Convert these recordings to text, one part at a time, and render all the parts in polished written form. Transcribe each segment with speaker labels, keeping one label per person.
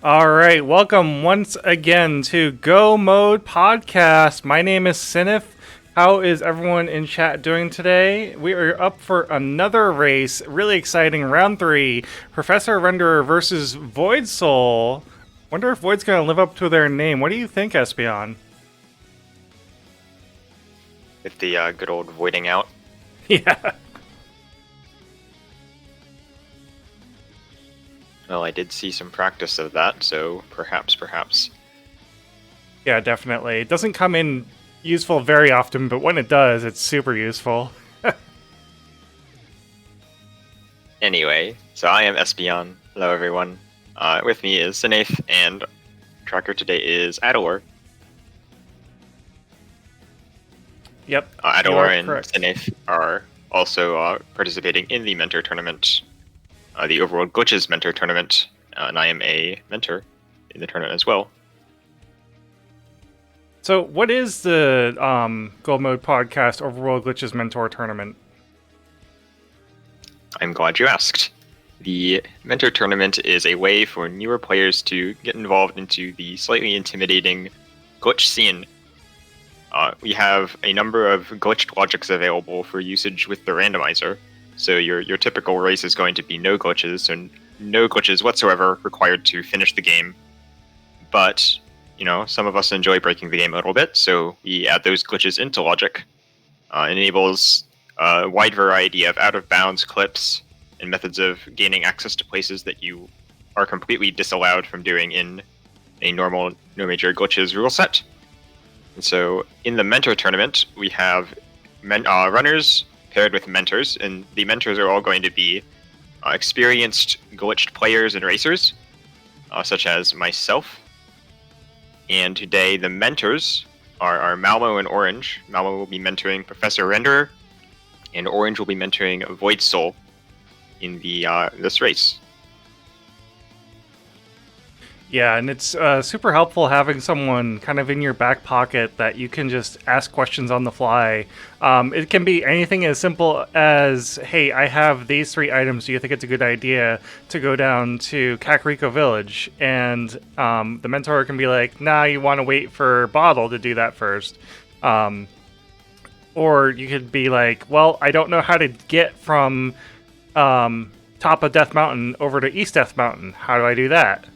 Speaker 1: All right, welcome once again to Go Mode Podcast. My name is Cinaeth. How is everyone in chat doing today? We are up for another race. Really exciting. Round 3. Professor Renderer versus V0ids0l. Wonder if Void's going to live up to their name. What do you think, Espeon?
Speaker 2: With the good old voiding out.
Speaker 1: Yeah.
Speaker 2: Well, I did see some practice of that, so perhaps.
Speaker 1: Yeah, definitely. It doesn't come in useful very often, but when it does, it's super useful.
Speaker 2: Anyway, so I am Espeon. Hello, everyone. With me is Cinaeth, and tracker today is Adilor.
Speaker 1: Yep.
Speaker 2: Adilor and Cinaeth are also participating in the Mentor Tournament, the Overworld Glitches Mentor Tournament, and I am a mentor in the tournament as well.
Speaker 1: So, what is the Go Mode Podcast Overworld Glitches Mentor Tournament?
Speaker 2: I'm glad you asked. The Mentor Tournament is a way for newer players to get involved into the slightly intimidating glitch scene. We have a number of glitched logics available for usage with the randomizer. So your typical race is going to be no glitches, and no glitches whatsoever required to finish the game. But, you know, some of us enjoy breaking the game a little bit, so we add those glitches into logic. It enables a wide variety of out-of-bounds clips and methods of gaining access to places that you are completely disallowed from doing in a normal no major glitches rule set. And so in the Mentor Tournament, we have runners paired with mentors, and the mentors are all going to be experienced glitched players and racers, such as myself. And today the mentors are Malmo and Orange. Malmo will be mentoring Professor Renderer, and Orange will be mentoring V0ids0l in this race.
Speaker 1: Yeah, and it's super helpful having someone kind of in your back pocket that you can just ask questions on the fly. It can be anything as simple as, hey, I have these 3 items. Do you think it's a good idea to go down to Kakariko Village? And the mentor can be like, nah, you want to wait for Bottle to do that first. Or you could be like, well, I don't know how to get from top of Death Mountain over to East Death Mountain. How do I do that?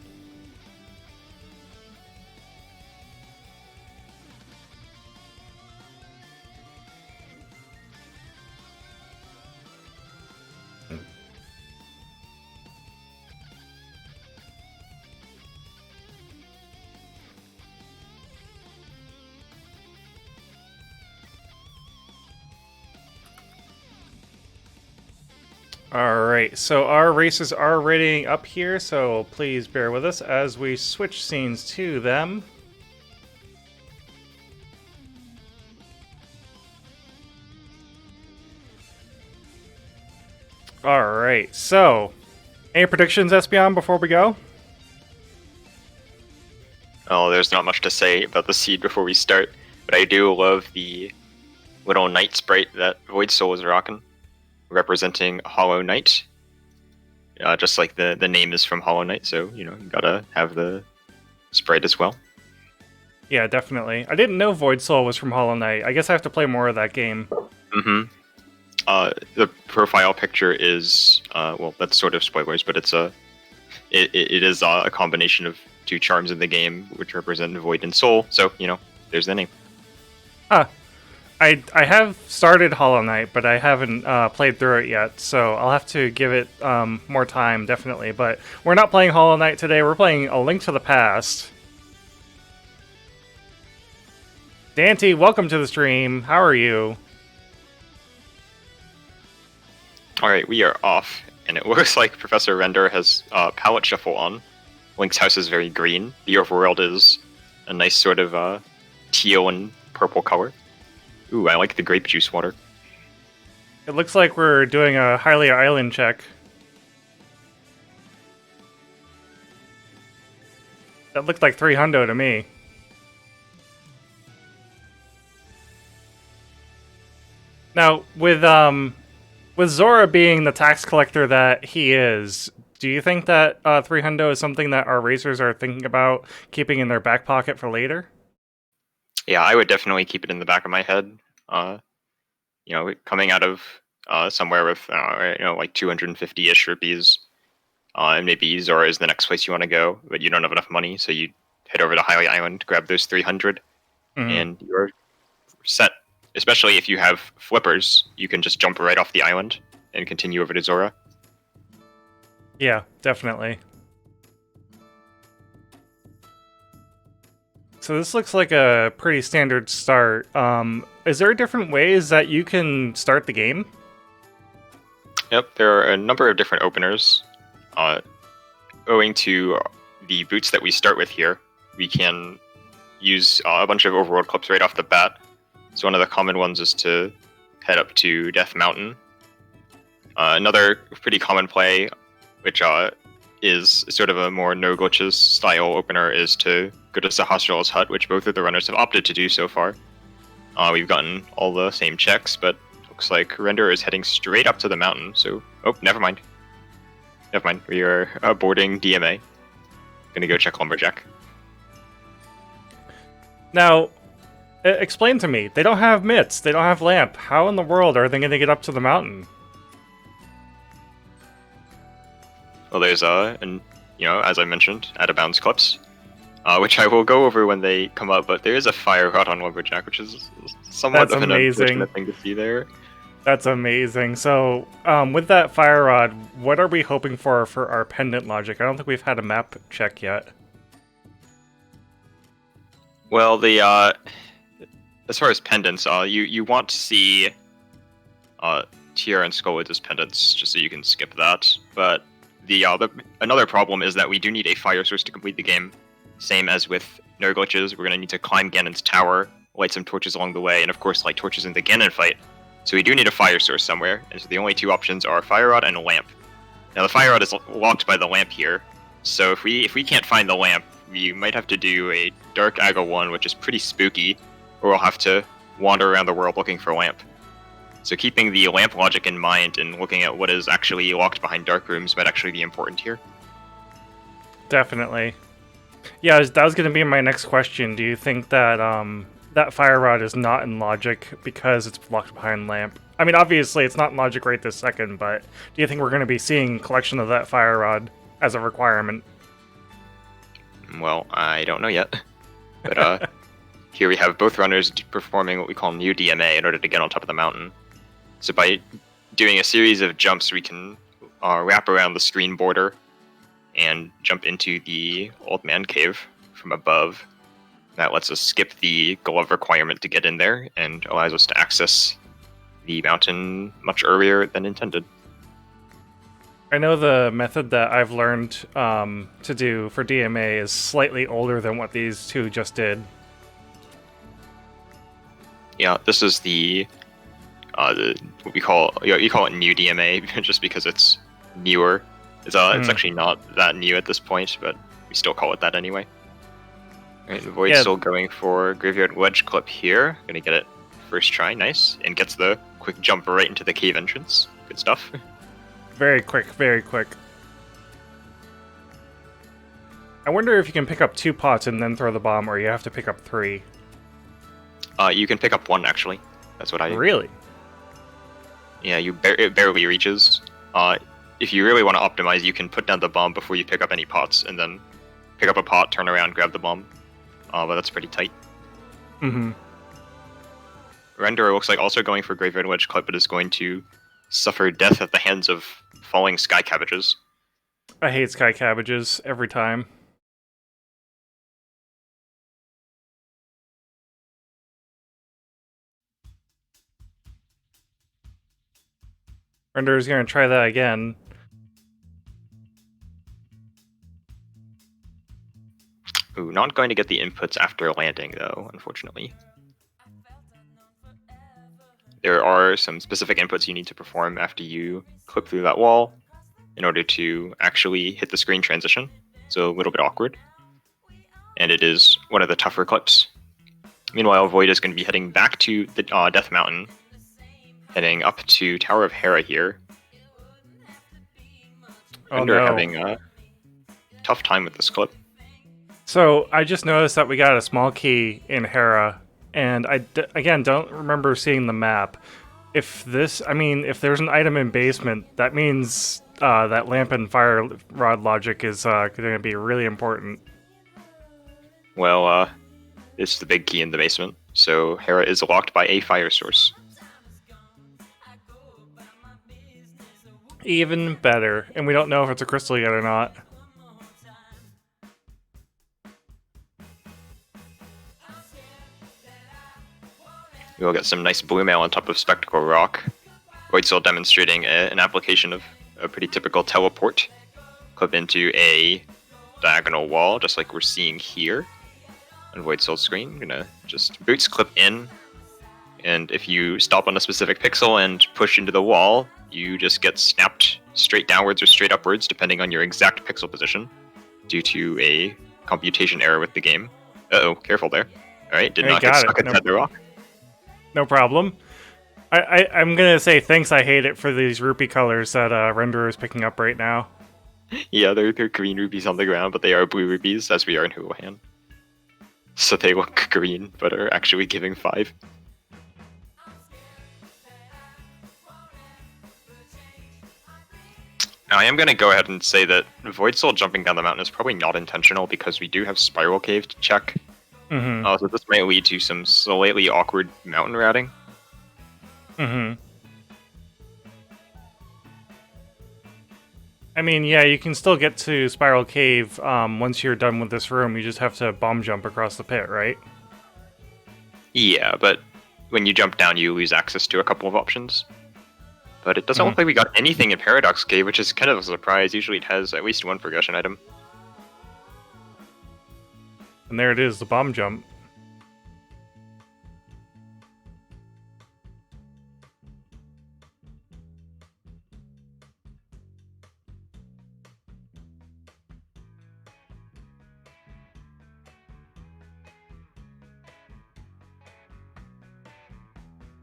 Speaker 1: Alright, so our races are rating up here, so please bear with us as we switch scenes to them. Alright, so any predictions, Espeon, before we go?
Speaker 2: Oh, there's not much to say about the seed before we start, but I do love the little knight sprite that V0ids0l is rocking, representing Hollow Knight. Just like the name is from Hollow Knight, so, you know, you gotta have the sprite as well.
Speaker 1: Yeah, definitely. I didn't know V0ids0l was from Hollow Knight. I guess I have to play more of that game.
Speaker 2: Mm-hmm. The profile picture is, well, that's sort of spoilers, but it is a combination of 2 charms in the game, which represent Void and Soul, so, you know, there's the name.
Speaker 1: Huh. I have started Hollow Knight, but I haven't played through it yet, so I'll have to give it more time, definitely. But we're not playing Hollow Knight today, we're playing A Link to the Past. Dante, welcome to the stream. How are you?
Speaker 2: Alright, we are off, and it looks like Professor Render has palette shuffle on. Link's house is very green. The overworld is a nice sort of teal and purple color. Ooh, I like the grape juice water.
Speaker 1: It looks like we're doing a Hylia Island check. That looked like 300 to me. Now, with Zora being the tax collector that he is, Do you think that 300 is something that our racers are thinking about keeping in their back pocket for later?
Speaker 2: Yeah, I would definitely keep it in the back of my head. Coming out of somewhere with like 250-ish rupees, and maybe Zora is the next place you want to go, but you don't have enough money, so you head over to Highlight Island, grab those 300,
Speaker 1: Mhm.
Speaker 2: and you're set. Especially if you have flippers, you can just jump right off the island and continue over to Zora.
Speaker 1: Yeah, definitely. So this looks like a pretty standard start. Is there different ways that you can start the game?
Speaker 2: Yep, there are a number of different openers. Owing to the boots that we start with here, we can use a bunch of overworld clips right off the bat. So one of the common ones is to head up to Death Mountain. Another pretty common play, which is sort of a more no glitches style opener, is to go to Sahasraral's hut, which both of the runners have opted to do so far. We've gotten all the same checks, but looks like Render is heading straight up to the mountain. So, oh, never mind. Never mind. We are boarding DMA. Gonna go check Lumberjack.
Speaker 1: Now, explain to me. They don't have mitts. They don't have lamp. How in the world are they going to get up to the mountain?
Speaker 2: Well, there's as I mentioned, out of bounds clips, which I will go over when they come up. But there is a fire rod on Lumberjack, which is somewhat
Speaker 1: That's
Speaker 2: of an
Speaker 1: amazing.
Speaker 2: unfortunate thing to see there.
Speaker 1: That's amazing. So, with that fire rod, what are we hoping for our pendant logic? I don't think we've had a map check yet.
Speaker 2: Well, as far as pendants, you want to see Tiara and Skullwoods as pendants, just so you can skip that. But another problem is that we do need a fire source to complete the game. Same as with no glitches, we're going to need to climb Ganon's tower, light some torches along the way, and of course light torches in the Ganon fight. So we do need a fire source somewhere, and so the only two options are fire rod and a lamp. Now the fire rod is locked by the lamp here, so if we can't find the lamp, we might have to do a Dark Aga 1, which is pretty spooky, or we'll have to wander around the world looking for a lamp. So keeping the lamp logic in mind and looking at what is actually locked behind dark rooms might actually be important here.
Speaker 1: Definitely. Yeah, that was going to be my next question. Do you think that that fire rod is not in logic because it's locked behind lamp? I mean, obviously it's not in logic right this second, but do you think we're going to be seeing collection of that fire rod as a requirement?
Speaker 2: Well, I don't know yet. But here we have both runners performing what we call new DMA in order to get on top of the mountain. So by doing a series of jumps, we can wrap around the screen border and jump into the Old Man Cave from above. That lets us skip the glove requirement to get in there and allows us to access the mountain much earlier than intended.
Speaker 1: I know the method that I've learned to do for DMA is slightly older than what these two just did.
Speaker 2: Yeah, this is what we call you call it new DMA just because it's newer. It's actually not that new at this point, but we still call it that anyway. Alright, Void's still going for Graveyard Wedge clip here. Gonna get it first try, nice. And gets the quick jump right into the cave entrance. Good stuff.
Speaker 1: Very quick, very quick. I wonder if you can pick up 2 pots and then throw the bomb, or you have to pick up 3.
Speaker 2: You can pick up 1, actually. That's what I do.
Speaker 1: Really?
Speaker 2: Yeah, it barely reaches. If you really want to optimize, you can put down the bomb before you pick up any pots, and then pick up a pot, turn around, grab the bomb. But that's pretty tight.
Speaker 1: Mm-hmm.
Speaker 2: Render looks like also going for Graveyard Wedge clip, but is going to suffer death at the hands of falling sky cabbages.
Speaker 1: I hate sky cabbages every time. Render's gonna try that again.
Speaker 2: Ooh, not going to get the inputs after landing, though, unfortunately. There are some specific inputs you need to perform after you clip through that wall in order to actually hit the screen transition. So a little bit awkward. And it is one of the tougher clips. Meanwhile, Void is going to be heading back to the Death Mountain, heading up to Tower of Hera here.
Speaker 1: Oh
Speaker 2: Render
Speaker 1: no.
Speaker 2: having a tough time with this clip.
Speaker 1: So I just noticed that we got a small key in Hera, and again don't remember seeing the map. If there's an item in basement, that means that lamp and fire rod logic is going to be really important.
Speaker 2: Well, it's the big key in the basement, so Hera is locked by a fire source.
Speaker 1: Even better, and we don't know if it's a crystal yet or not.
Speaker 2: We'll get some nice blue mail on top of Spectacle Rock. V0ids0l demonstrating an application of a pretty typical teleport. Clip into a diagonal wall, just like we're seeing here on V0ids0l's screen. I'm gonna just boots clip in, and if you stop on a specific pixel and push into the wall, you just get snapped straight downwards or straight upwards, depending on your exact pixel position, due to a computation error with the game. Uh-oh, careful there. Alright, did not get stuck inside the rock.
Speaker 1: No problem. I'm gonna say thanks, I hate it, for these rupee colors that Renderer is picking up right now.
Speaker 2: Yeah, they're green rupees on the ground, but they are blue rupees, as we are in Houlihan. So they look green, but are actually giving 5. Now, I am going to go ahead and say that V0ids0l jumping down the mountain is probably not intentional, because we do have Spiral Cave to check. So this might lead to some slightly awkward mountain routing.
Speaker 1: I mean, yeah, you can still get to Spiral Cave once you're done with this room. You just have to bomb jump across the pit, right?
Speaker 2: Yeah, but when you jump down, you lose access to a couple of options. But it doesn't look like we got anything in Paradox Cave, which is kind of a surprise. Usually it has at least one progression item.
Speaker 1: And there it is, the bomb jump.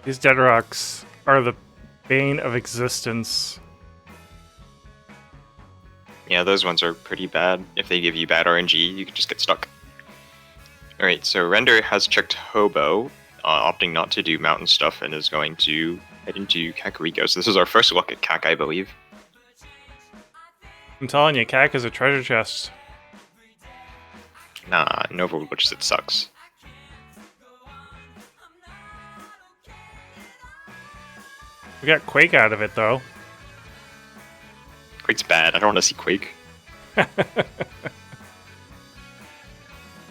Speaker 1: These dead rocks are the bane of existence.
Speaker 2: Yeah, those ones are pretty bad. If they give you bad RNG, you can just get stuck. Alright, so Render has checked Hobo, opting not to do mountain stuff, and is going to head into Kakariko. So this is our first look at Kak, I believe.
Speaker 1: I'm telling you, Kak is a treasure chest.
Speaker 2: Nah, in Overworld Glitches it sucks.
Speaker 1: We got Quake out of it, though.
Speaker 2: Quake's bad. I don't want to see Quake.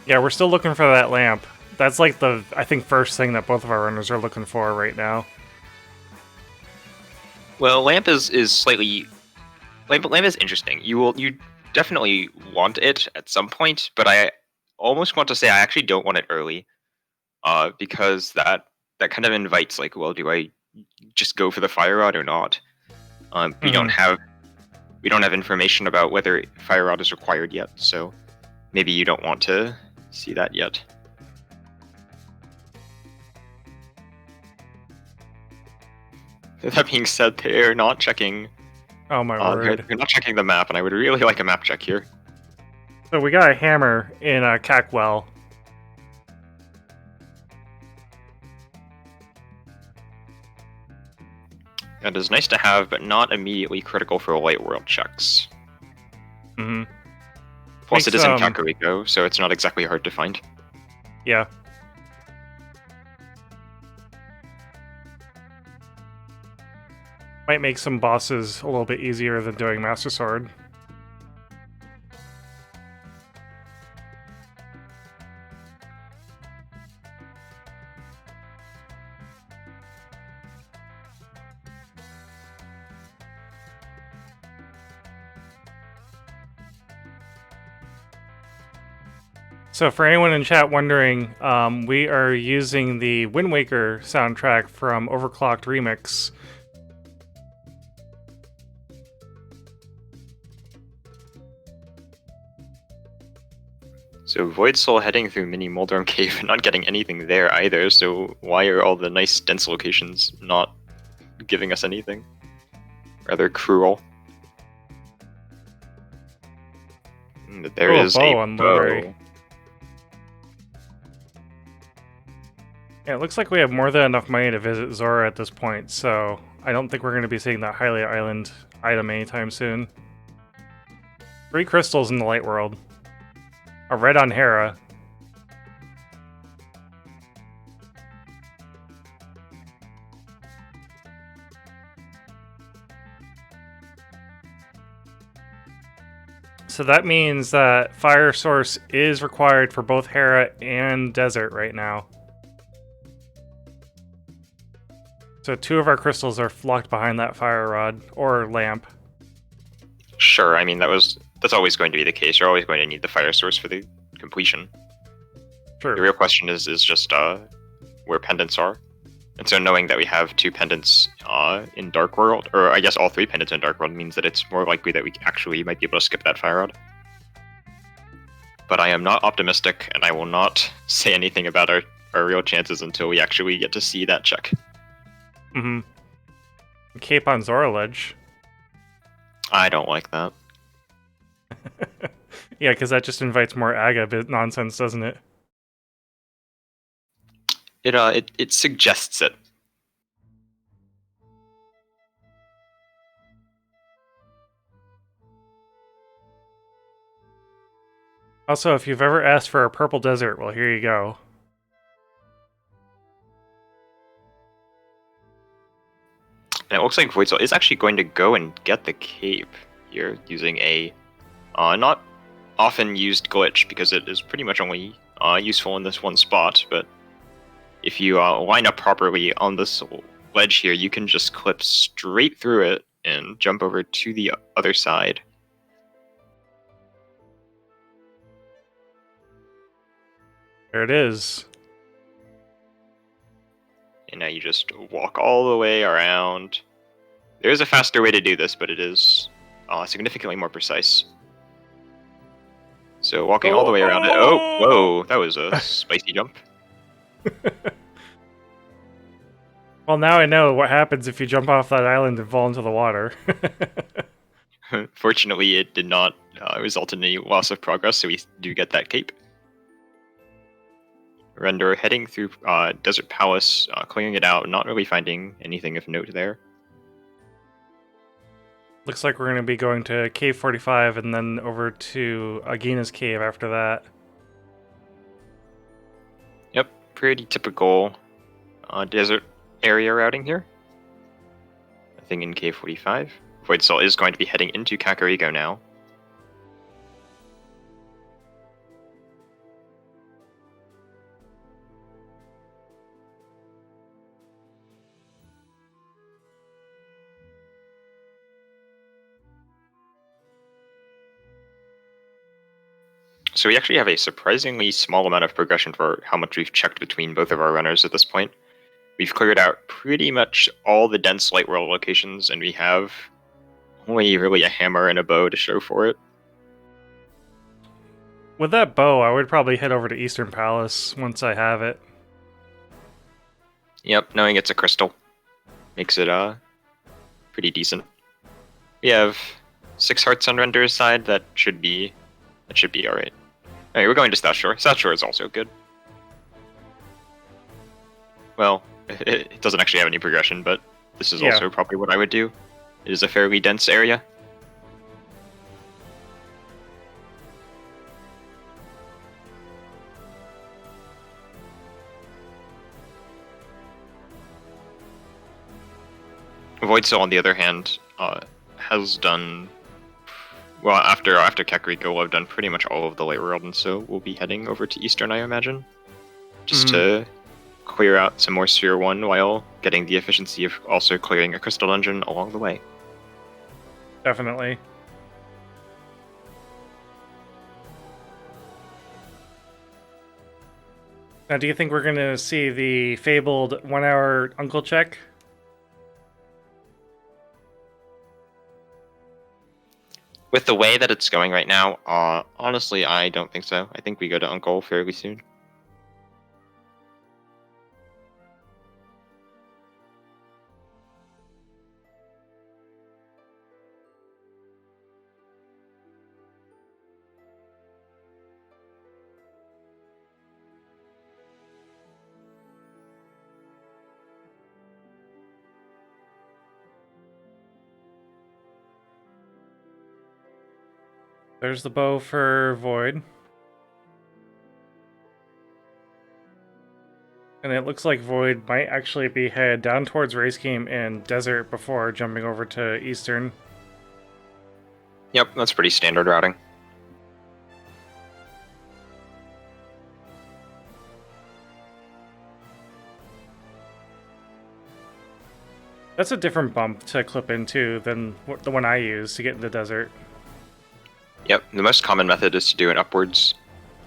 Speaker 1: Yeah, we're still looking for that lamp. That's like the, I think, first thing that both of our runners are looking for right now.
Speaker 2: Well, lamp is slightly... Lamp is interesting. You definitely want it at some point, but I almost want to say I actually don't want it early. Because that kind of invites, like, well, do I just go for the fire rod or not? We don't have information about whether fire rod is required yet, so maybe you don't want to see that yet. That being said, they're not checking.
Speaker 1: Oh my word!
Speaker 2: They're not checking the map, and I would really like a map check here.
Speaker 1: So we got a hammer in a Cackwell.
Speaker 2: That is nice to have, but not immediately critical for light world checks. Plus, it is in Kakariko, so it's not exactly hard to find.
Speaker 1: Yeah. Might make some bosses a little bit easier than doing Master Sword. So for anyone in chat wondering, we are using the Wind Waker soundtrack from Overclocked Remix.
Speaker 2: So V0ids0l heading through Mini Moldorm Cave and not getting anything there either, so why are all the nice dense locations not giving us anything? Rather cruel. that there
Speaker 1: Oh,
Speaker 2: is
Speaker 1: bow
Speaker 2: a
Speaker 1: on Lowberry.
Speaker 2: bow.
Speaker 1: Yeah, it looks like we have more than enough money to visit Zora at this point, so I don't think we're going to be seeing that Hylia Island item anytime soon. 3 crystals in the light world. A red on Hera. So that means that Fire Source is required for both Hera and Desert right now. So 2 of our crystals are locked behind that fire rod or lamp.
Speaker 2: Sure, I mean that's always going to be the case. You're always going to need the fire source for the completion.
Speaker 1: Sure.
Speaker 2: The real question is just where pendants are. And so knowing that we have 2 pendants in Dark World, or I guess all 3 pendants in Dark World, means that it's more likely that we actually might be able to skip that fire rod. But I am not optimistic, and I will not say anything about our real chances until we actually get to see that check.
Speaker 1: Mm-hmm. Cape on Zora Ledge.
Speaker 2: I don't like that.
Speaker 1: Yeah, because that just invites more Aga nonsense, doesn't it?
Speaker 2: It suggests it.
Speaker 1: Also, if you've ever asked for a purple desert, well, here you go.
Speaker 2: And it looks like V0ids0l is actually going to go and get the cape here using a not often used glitch, because it is pretty much only useful in this one spot, but if you line up properly on this ledge here, you can just clip straight through it and jump over to the other side.
Speaker 1: There it is.
Speaker 2: And now you just walk all the way around. There is a faster way to do this, but it is significantly more precise. So walking all the way around it. Oh, whoa, that was a spicy jump.
Speaker 1: Well, now I know what happens if you jump off that island and fall into the water.
Speaker 2: Fortunately, it did not result in any loss of progress, so we do get that cape. Render heading through Desert Palace, clearing it out, not really finding anything of note there.
Speaker 1: Looks like we're going to be going to Cave 45 and then over to Agina's Cave after that.
Speaker 2: Yep, pretty typical desert area routing here. Nothing in Cave 45. V0ids0l is going to be heading into Kakariko now. So we actually have a surprisingly small amount of progression for how much we've checked between both of our runners at this point. We've cleared out pretty much all the dense light world locations, and we have only really a hammer and a bow to show for it.
Speaker 1: With that bow, I would probably head over to Eastern Palace once I have it.
Speaker 2: Yep, knowing it's a crystal makes it pretty decent. We have 6 hearts on Render's side. That should be alright. Alright, we're going to South Shore. South Shore is also good. Well, it doesn't actually have any progression, but this is also probably what I would do. It is a fairly dense area. V0ids0l, on the other hand, has done well after Kakariko. We'll have done pretty much all of the light world, and so we'll be heading over to Eastern, I imagine, just to clear out some more Sphere 1 while getting the efficiency of also clearing a crystal dungeon along the way.
Speaker 1: Definitely. Now, do you think we're going to see the fabled 1-hour uncle check?
Speaker 2: With the way that it's going right now, honestly, I don't think so. I think we go to Uncle fairly soon.
Speaker 1: There's the bow for Void. And it looks like Void might actually be headed down towards Race Game and Desert before jumping over to Eastern.
Speaker 2: Yep, that's pretty standard routing.
Speaker 1: That's a different bump to clip into than the one I use to get in the desert.
Speaker 2: Yep, the most common method is to do an upwards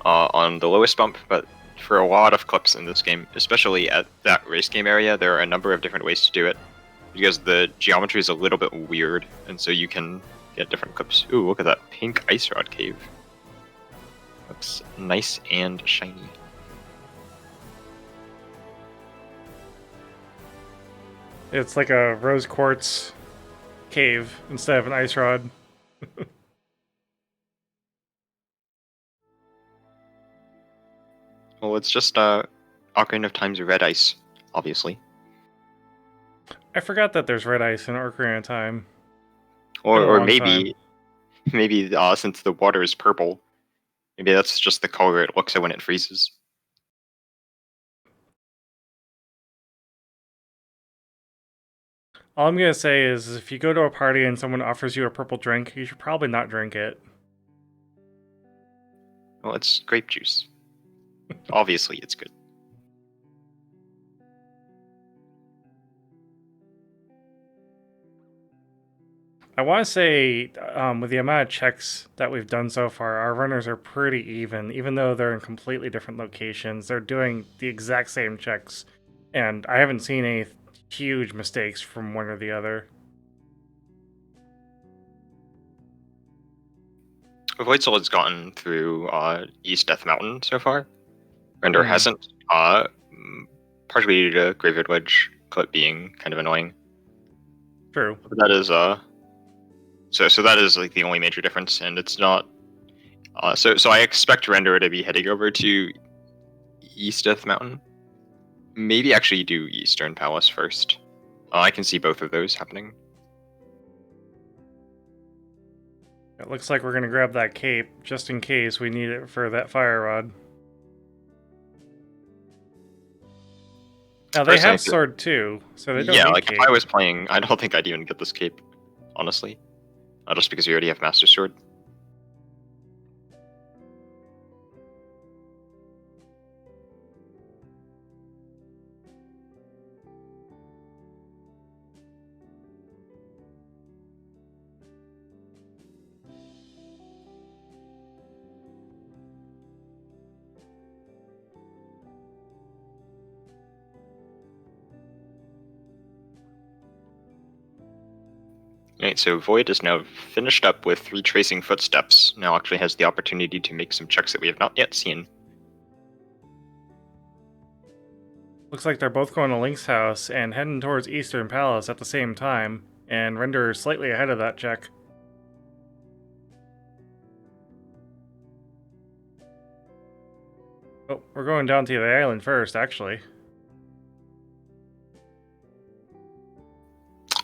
Speaker 2: on the lowest bump, but for a lot of clips in this game, especially at that race game area, there are a number of different ways to do it, because the geometry is a little bit weird, and so you can get different clips. Ooh, look at that pink ice rod cave. Looks nice and shiny.
Speaker 1: It's like a rose quartz cave instead of an ice rod.
Speaker 2: Well, it's just Ocarina of Time's red ice, obviously.
Speaker 1: I forgot that there's red ice in Ocarina of Time.
Speaker 2: Or maybe since the water is purple, maybe that's just the color it looks at when it freezes.
Speaker 1: All I'm gonna say is if you go to a party and someone offers you a purple drink, you should probably not drink it.
Speaker 2: Well, it's grape juice. Obviously, it's good.
Speaker 1: I want to say, with the amount of checks that we've done so far, our runners are pretty even though they're in completely different locations. They're doing the exact same checks, and I haven't seen any huge mistakes from one or the other.
Speaker 2: V0ids0l has gotten through East Death Mountain so far. Render hasn't, partially due to Graveyard Wedge clip being kind of annoying.
Speaker 1: True.
Speaker 2: But that is so that is like the only major difference, and it's not. So I expect Render to be heading over to East Death Mountain. Maybe actually do Eastern Palace first. I can see both of those happening.
Speaker 1: It looks like we're gonna grab that cape just in case we need it for that fire rod. Now they have sword too, so they don't need cape.
Speaker 2: If I was playing, I don't think I'd even get this cape, honestly. Just because we already have Master Sword. Alright, so Void is now finished up with retracing footsteps. Now actually has the opportunity to make some checks that we have not yet seen.
Speaker 1: Looks like they're both going to Link's house and heading towards Eastern Palace at the same time, and Render is slightly ahead of that check. Oh, we're going down to the island first, actually.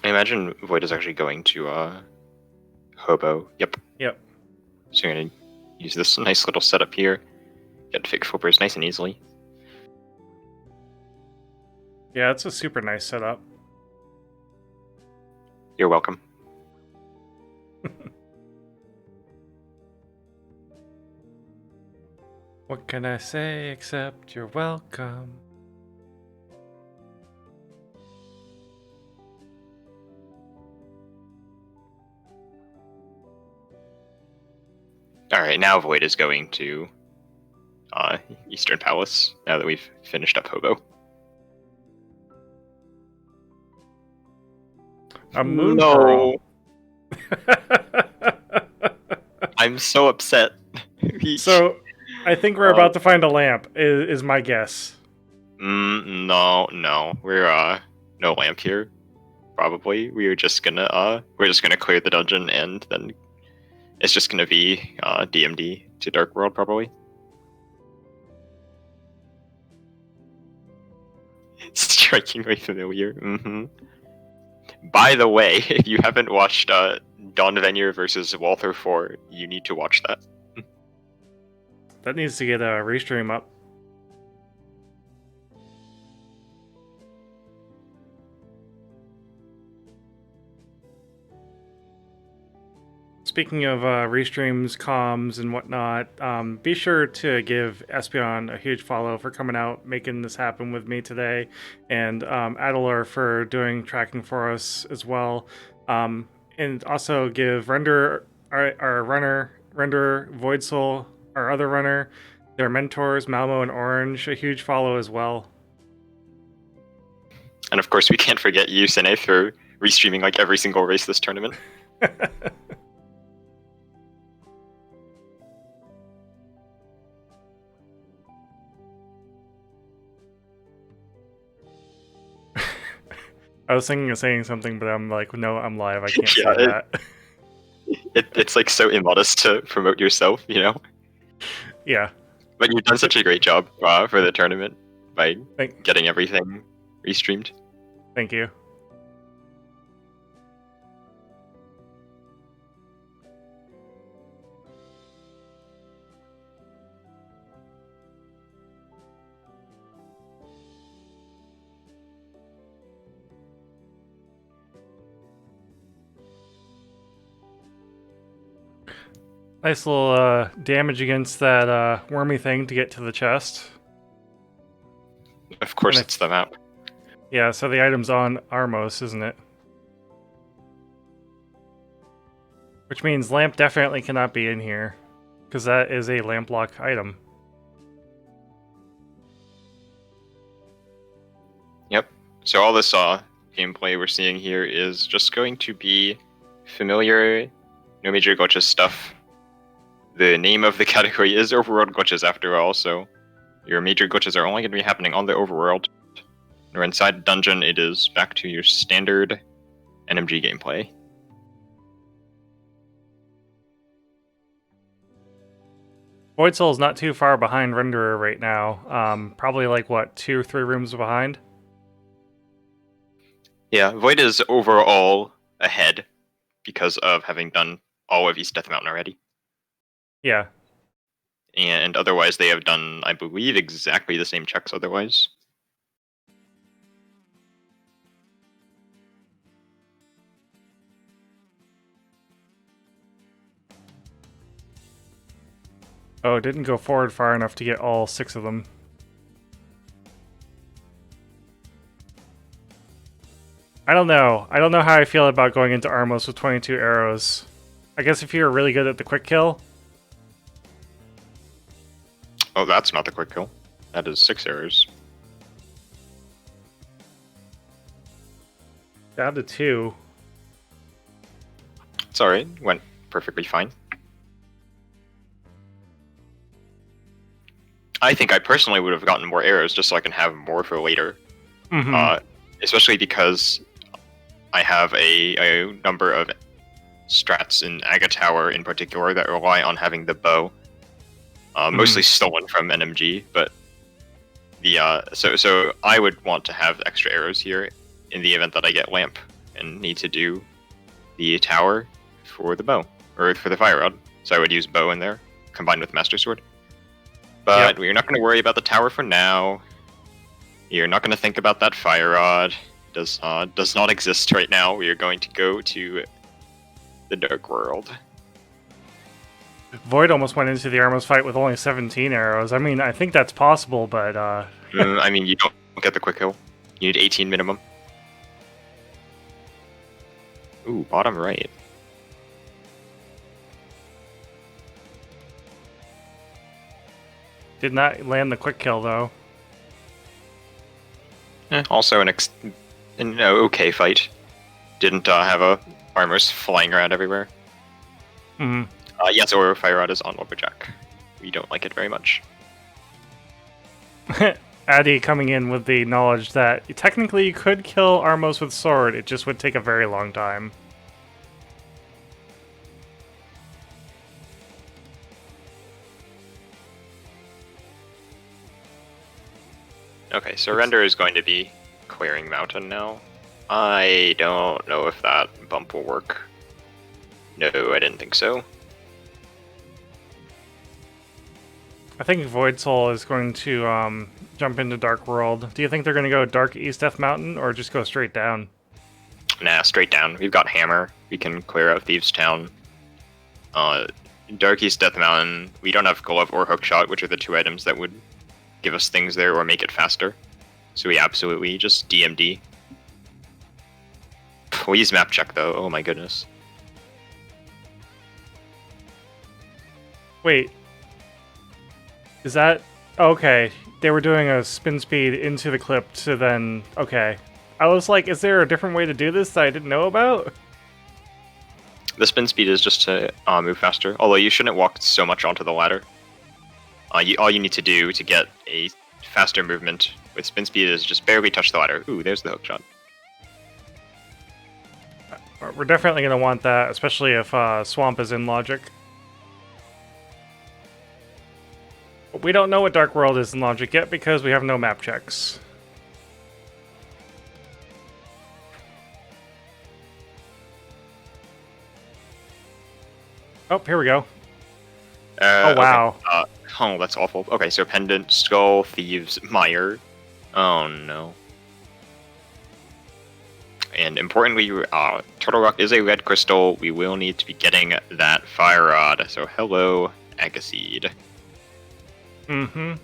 Speaker 2: I imagine Void is actually going to Hobo. Yep. So you're gonna use this nice little setup here. Get fake flippers nice and easily.
Speaker 1: Yeah, it's a super nice setup.
Speaker 2: You're welcome.
Speaker 1: What can I say except you're welcome?
Speaker 2: Alright, now Void is going to Eastern Palace, now that we've finished up Hobo.
Speaker 1: A moon pearl.
Speaker 2: I'm so upset.
Speaker 1: So, I think we're about to find a lamp, is my guess.
Speaker 2: No. We're no lamp here. Probably. We're just gonna clear the dungeon, and then it's just gonna be DMD to Dark World, probably. Strikingly familiar. By the way, if you haven't watched Dawn Venier versus Walther 4, you need to watch that.
Speaker 1: That needs to get a restream up. Speaking of restreams, comms, and whatnot, be sure to give Espeon a huge follow for coming out, making this happen with me today, and Adilor for doing tracking for us as well. And also give Render, our runner, Render, V0ids0l, our other runner, their mentors, Malmo and Orange, a huge follow as well.
Speaker 2: And of course, we can't forget you, Cinaeth, for restreaming like every single race this tournament.
Speaker 1: I was thinking of saying something, but I'm like, no, I'm live. I can't
Speaker 2: Yeah,
Speaker 1: say that.
Speaker 2: It's like so immodest to promote yourself, you know?
Speaker 1: Yeah.
Speaker 2: But you've done such a great job for the tournament by
Speaker 1: Thank
Speaker 2: getting everything restreamed.
Speaker 1: you. Nice little damage against that wormy thing to get to the chest.
Speaker 2: Of course, it's the map.
Speaker 1: Yeah, so the item's on Armos, isn't it? Which means lamp definitely cannot be in here, because that is a lamp lock item.
Speaker 2: Yep. So all this gameplay we're seeing here is just going to be familiar, no major glitches stuff. The name of the category is Overworld Glitches after all, so your major glitches are only going to be happening on the overworld. Or inside a dungeon, it is back to your standard NMG gameplay.
Speaker 1: V0ids0l is not too far behind Renderer right now. Probably like, what, 2 or 3 rooms behind?
Speaker 2: Yeah, Void is overall ahead because of having done all of East Death Mountain already.
Speaker 1: Yeah.
Speaker 2: And otherwise, they have done, I believe, exactly the same checks otherwise.
Speaker 1: Oh, it didn't go forward far enough to get all 6 of them. I don't know. I don't know how I feel about going into Armos with 22 arrows. I guess if you're really good at the quick kill.
Speaker 2: Oh, that's not the quick kill. That is 6 arrows.
Speaker 1: Down to 2.
Speaker 2: It's alright. Went perfectly fine. I think I personally would have gotten more arrows just so I can have more for later.
Speaker 1: Mm-hmm.
Speaker 2: Especially because I have a number of strats in Aga Tower in particular that rely on having the bow. Mostly stolen from NMG, but the so I would want to have extra arrows here in the event that I get lamp and need to do the tower for the bow or for the fire rod. So I would use bow in there combined with master sword. But we're not going to worry about the tower for now. You're not going to think about that fire rod. Does not exist right now. We are going to go to the Dark World.
Speaker 1: Void almost went into the Armos fight with only 17 arrows. I mean, I think that's possible, but...
Speaker 2: I mean, you don't get the quick kill. You need 18 minimum. Ooh, bottom right.
Speaker 1: Did not land the quick kill, though.
Speaker 2: Also an okay fight. Didn't have a armors flying around everywhere.
Speaker 1: Mm-hmm.
Speaker 2: Yes, or fire rod is on Lumberjack. We don't like it very much.
Speaker 1: Addy coming in with the knowledge that technically you could kill Armos with sword, it just would take a very long time.
Speaker 2: Okay, so Render is going to be clearing mountain now. I don't know if that bump will work. No, I didn't think so.
Speaker 1: I think V0ids0l is going to jump into Dark World. Do you think they're going to go Dark East Death Mountain or just go straight down?
Speaker 2: Nah, straight down. We've got Hammer. We can clear out Thieves Town. Dark East Death Mountain, we don't have Glove or Hookshot, which are the two items that would give us things there or make it faster. So we absolutely just DMD. Please map check though, oh my goodness.
Speaker 1: Wait. Is that... Okay. They were doing a spin speed into the clip to then... Okay. I was like, is there a different way to do this that I didn't know about?
Speaker 2: The spin speed is just to move faster, although you shouldn't walk so much onto the ladder. All you need to do to get a faster movement with spin speed is just barely touch the ladder. Ooh, there's the hookshot.
Speaker 1: We're definitely going to want that, especially if Swamp is in Logic. But we don't know what Dark World is in Logic yet because we have no map checks. Oh, here we go. Oh, wow.
Speaker 2: Okay. Oh, that's awful. Okay, so Pendant, Skull, Thieves, Mire. Oh, no. And importantly, Turtle Rock is a red crystal. We will need to be getting that Fire Rod. So hello, Agaseed.
Speaker 1: Mm-hmm.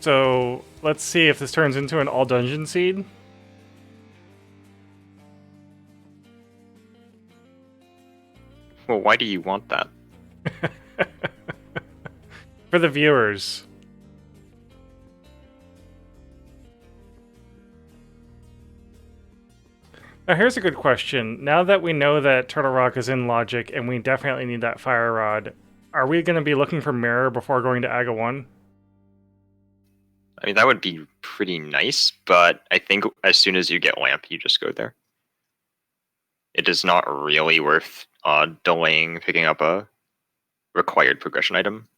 Speaker 1: So, let's see if this turns into an all-dungeon seed.
Speaker 2: Well, why do you want that?
Speaker 1: For the viewers. Now here's a good question. Now that we know that Turtle Rock is in Logic and we definitely need that Fire Rod, are we going to be looking for Mirror before going to Aga 1?
Speaker 2: I mean, that would be pretty nice, but I think as soon as you get Lamp, you just go there. It is not really worth delaying picking up a required progression item.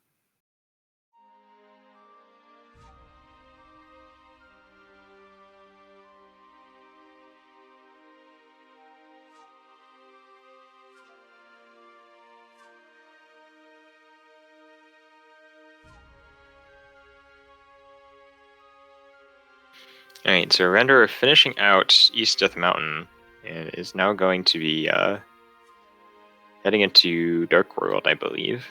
Speaker 2: Alright, so Render finishing out East Death Mountain and is now going to be heading into Dark World, I believe.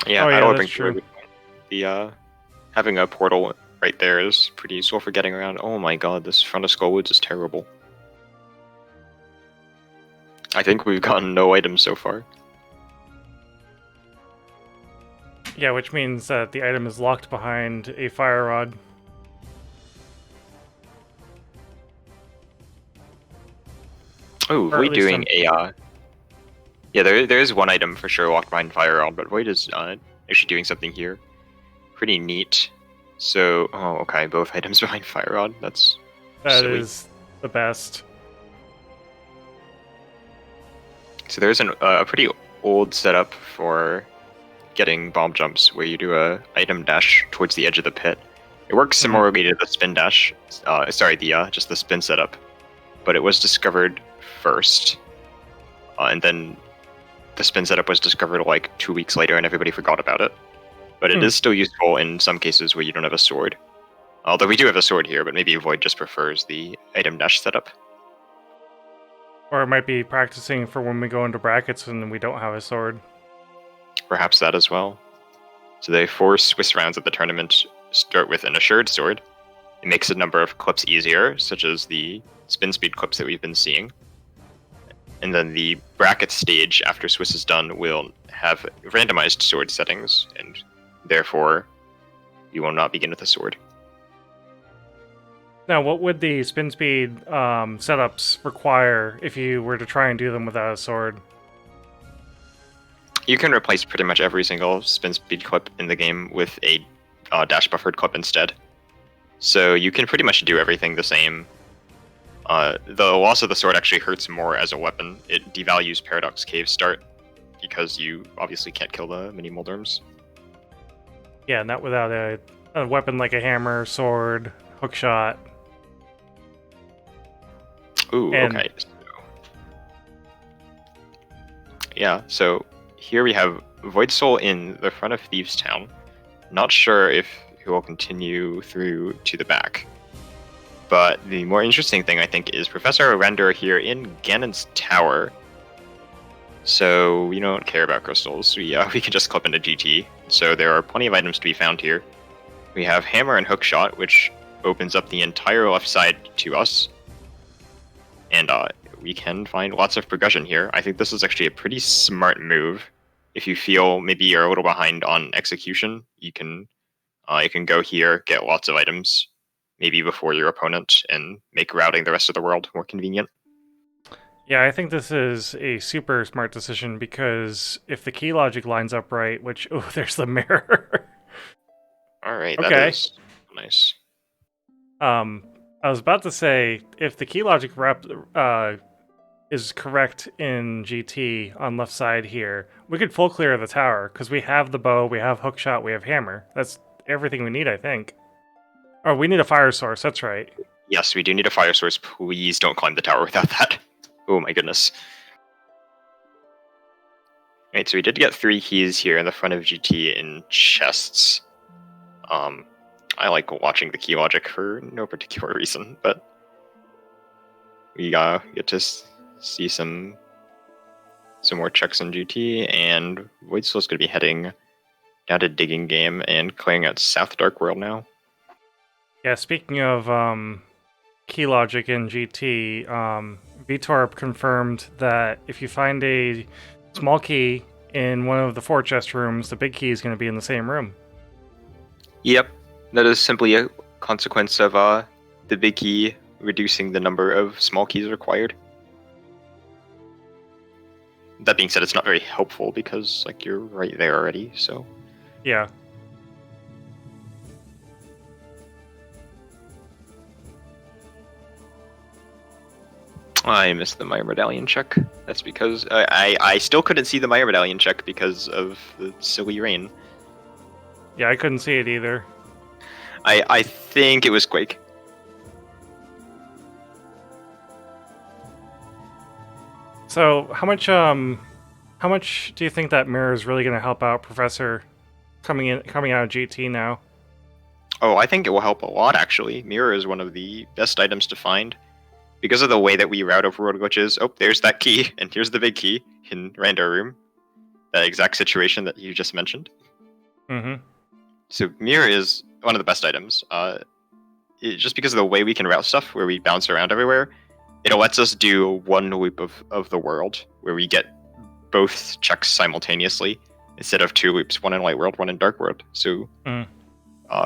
Speaker 2: Yeah, that'll bring true. The having a portal right there is pretty useful for getting around. Oh my god, this front of Skullwoods is terrible. I think we've gotten no items so far.
Speaker 1: Yeah, which means that the item is locked behind a Fire Rod.
Speaker 2: Oh, Void doing a yeah, there is one item for sure locked behind Fire Rod, but Void is actually doing something here. Pretty neat. So, oh, okay, both items behind Fire Rod. That silly.
Speaker 1: Is the best.
Speaker 2: So there's a pretty old setup for getting bomb jumps where you do a item dash towards the edge of the pit. It works similarly to the spin dash. Sorry, just the spin setup, but it was discovered first, and then the spin setup was discovered like 2 weeks later, and everybody forgot about it. But it is still useful in some cases where you don't have a sword. Although we do have a sword here, but maybe Void just prefers the item dash setup.
Speaker 1: Or it might be practicing for when we go into brackets and we don't have a sword.
Speaker 2: Perhaps that as well. So the 4 Swiss rounds of the tournament start with an assured sword. It makes a number of clips easier, such as the spin speed clips that we've been seeing. And then the bracket stage after Swiss is done will have randomized sword settings, and therefore you will not begin with a sword.
Speaker 1: Now, what would the spin speed setups require if you were to try and do them without a sword?
Speaker 2: You can replace pretty much every single spin speed clip in the game with a dash buffered clip instead. So you can pretty much do everything the same. The loss of the sword actually hurts more as a weapon. It devalues Paradox Cave Start because you obviously can't kill the mini Moldorms.
Speaker 1: Yeah, not without a weapon like a hammer, sword, hookshot.
Speaker 2: Ooh, okay. Yeah, so here we have V0ids0l in the front of Thieves Town. Not sure if he will continue through to the back. But the more interesting thing, I think, is Professor Rando here in Ganon's Tower. So we don't care about crystals. We can just clip into GT. So there are plenty of items to be found here. We have Hammer and Hookshot, which opens up the entire left side to us. And we can find lots of progression here. I think this is actually a pretty smart move. If you feel maybe you're a little behind on execution, you can go here, get lots of items, maybe before your opponent, and make routing the rest of the world more convenient.
Speaker 1: Yeah, I think this is a super smart decision because if the key logic lines up right, which, oh, there's the mirror.
Speaker 2: All right,
Speaker 1: Okay.
Speaker 2: that is nice.
Speaker 1: I was about to say, if the key logic rep is correct in GT on left side here, we could full clear the tower because we have the bow, we have hookshot, we have hammer. That's everything we need, I think. Oh, we need a fire source. That's right.
Speaker 2: Yes, we do need a fire source. Please don't climb the tower without that. Oh my goodness. Alright, so we did get 3 keys here in the front of GT in chests. I like watching the key logic for no particular reason, but we get to see some more checks in GT, and V0ids0l is going to be heading down to Digging Game and clearing out South Dark World now.
Speaker 1: Yeah, speaking of key logic in GT, VTorp confirmed that if you find a small key in one of the 4 chest rooms, the big key is going to be in the same room.
Speaker 2: Yep, that is simply a consequence of the big key reducing the number of small keys required. That being said, it's not very helpful because like you're right there already, so...
Speaker 1: Yeah.
Speaker 2: I missed the Maya Medallion check. That's because I still couldn't see the Maya Medallion check because of the silly rain.
Speaker 1: Yeah, I couldn't see it either.
Speaker 2: I think it was Quake.
Speaker 1: So, how much do you think that mirror is really going to help out Professor coming out of GT now?
Speaker 2: Oh, I think it will help a lot, actually. Mirror is one of the best items to find. Because of the way that we route Overworld Glitches, oh, there's that key, and here's the big key in Rando Room. That exact situation that you just mentioned.
Speaker 1: Mm-hmm.
Speaker 2: So Mirror is one of the best items. Just because of the way we can route stuff, where we bounce around everywhere, it lets us do one loop of the world, where we get both checks simultaneously, instead of 2 loops, one in Light World, one in Dark World. So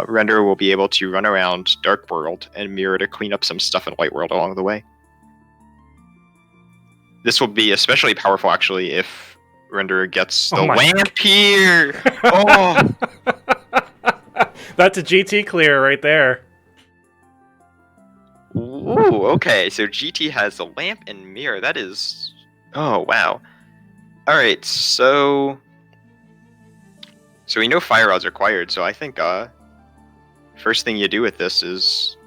Speaker 2: Render will be able to run around Dark World and Mirror to clean up some stuff in Light World along the way. This will be especially powerful, actually, if Render gets the lamp here! Oh!
Speaker 1: That's a GT clear right there.
Speaker 2: Ooh, okay, so GT has the lamp and mirror. That is... Oh, wow. Alright, so we know fire rod's required, so I think first thing you do with this is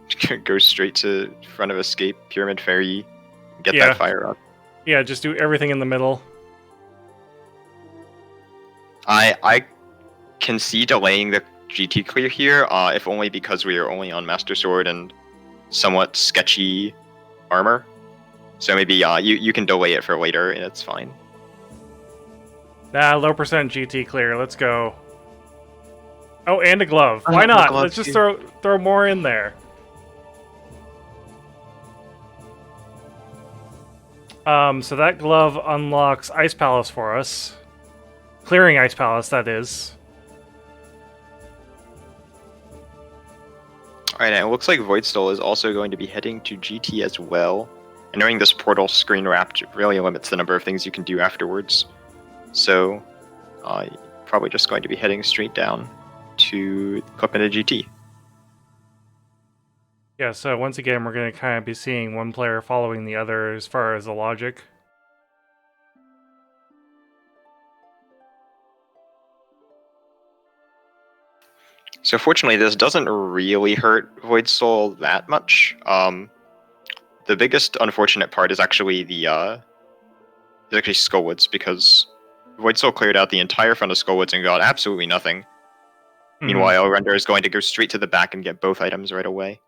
Speaker 2: go straight to front of escape, Pyramid Fairy, get that fire rod.
Speaker 1: Yeah, just do everything in the middle.
Speaker 2: I can see delaying the GT clear here, if only because we are only on Master Sword and somewhat sketchy armor. So maybe you can delay it for later, and it's fine.
Speaker 1: Nah, low percent GT clear. Let's go. Oh, and a glove. Why not? Let's just throw more in there. So that glove unlocks Ice Palace for us. Clearing Ice Palace, that is.
Speaker 2: Alright, and it looks like V0ids0l is also going to be heading to GT as well. And knowing this portal screen wrapped really limits the number of things you can do afterwards. So probably just going to be heading straight down to Cup and a GT.
Speaker 1: Yeah, so once again, we're going to kind of be seeing one player following the other as far as the logic.
Speaker 2: So fortunately, this doesn't really hurt V0ids0l that much. The biggest unfortunate part is actually Skullwoods, because V0ids0l cleared out the entire front of Skullwoods and got absolutely nothing. Meanwhile, Render is going to go straight to the back and get both items right away.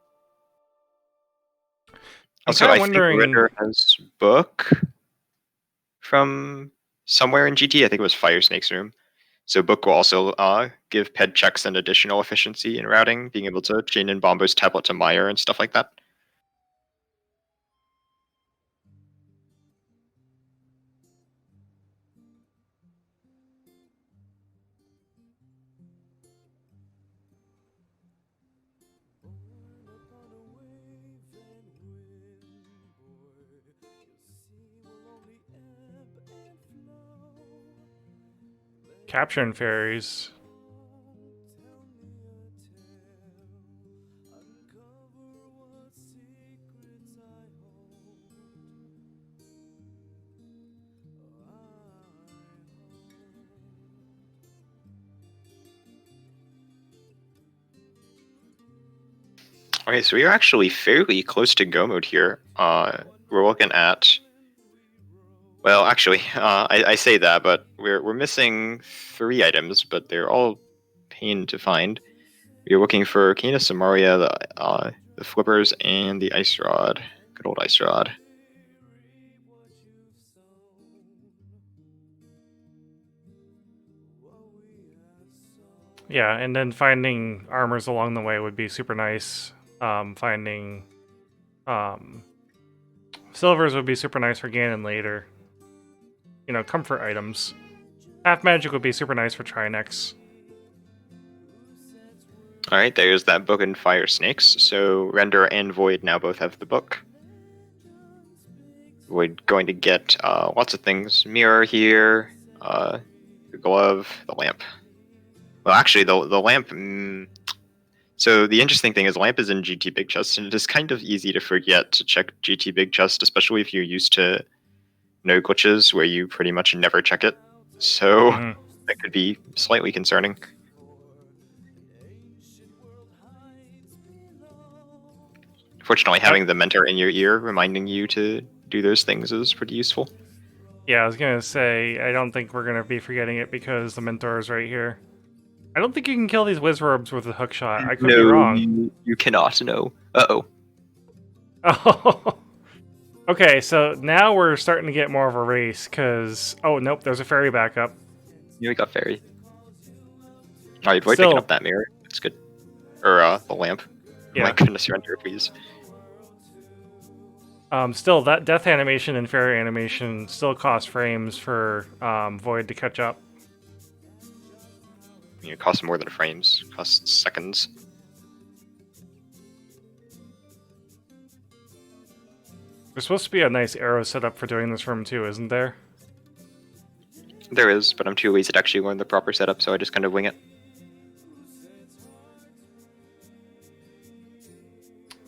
Speaker 2: Also, I think Render has Book from somewhere in GT. I think it was Fire Snake's room. So Book will also give ped checks an additional efficiency in routing, being able to chain in Bombo's tablet to Meyer and stuff like that.
Speaker 1: Capturing fairies.
Speaker 2: Okay, so we are actually fairly close to go mode here. We're looking at... Well, actually, I say that, but we're missing 3 items, but they're all pain to find. We're looking for Kina Samaria, the flippers, and the ice rod. Good old ice rod.
Speaker 1: Yeah, and then finding armors along the way would be super nice. Finding silvers would be super nice for Ganon later. You know, comfort items. Half magic would be super nice for Trinex.
Speaker 2: Alright, there's that book and Fire Snakes. So Render and Void now both have the book. Void going to get lots of things. Mirror here, the glove, the lamp. Well, actually, the lamp... So the interesting thing is lamp is in GT Big Chest, and it is kind of easy to forget to check GT Big Chest, especially if you're used to no glitches where you pretty much never check it. So that could be slightly concerning. Fortunately, having the mentor in your ear reminding you to do those things is pretty useful.
Speaker 1: Yeah, I was going to say, I don't think we're going to be forgetting it because the mentor is right here. I don't think you can kill these Wizrorbs with a hook shot. I could be wrong.
Speaker 2: You cannot, no. Uh-oh.
Speaker 1: Oh. Okay, so now we're starting to get more of a race, because... Oh, nope, there's a fairy backup.
Speaker 2: Yeah, we got fairy. Alright, Void picking up that mirror. That's good. Or, the lamp.
Speaker 1: Yeah.
Speaker 2: My goodness, Render, please.
Speaker 1: Still, that death animation and fairy animation still cost frames for Void to catch up.
Speaker 2: It costs more than frames. It costs seconds.
Speaker 1: There's supposed to be a nice arrow setup for doing this room too, isn't there?
Speaker 2: There is, but I'm too lazy to actually learn the proper setup, so I just kind of wing it.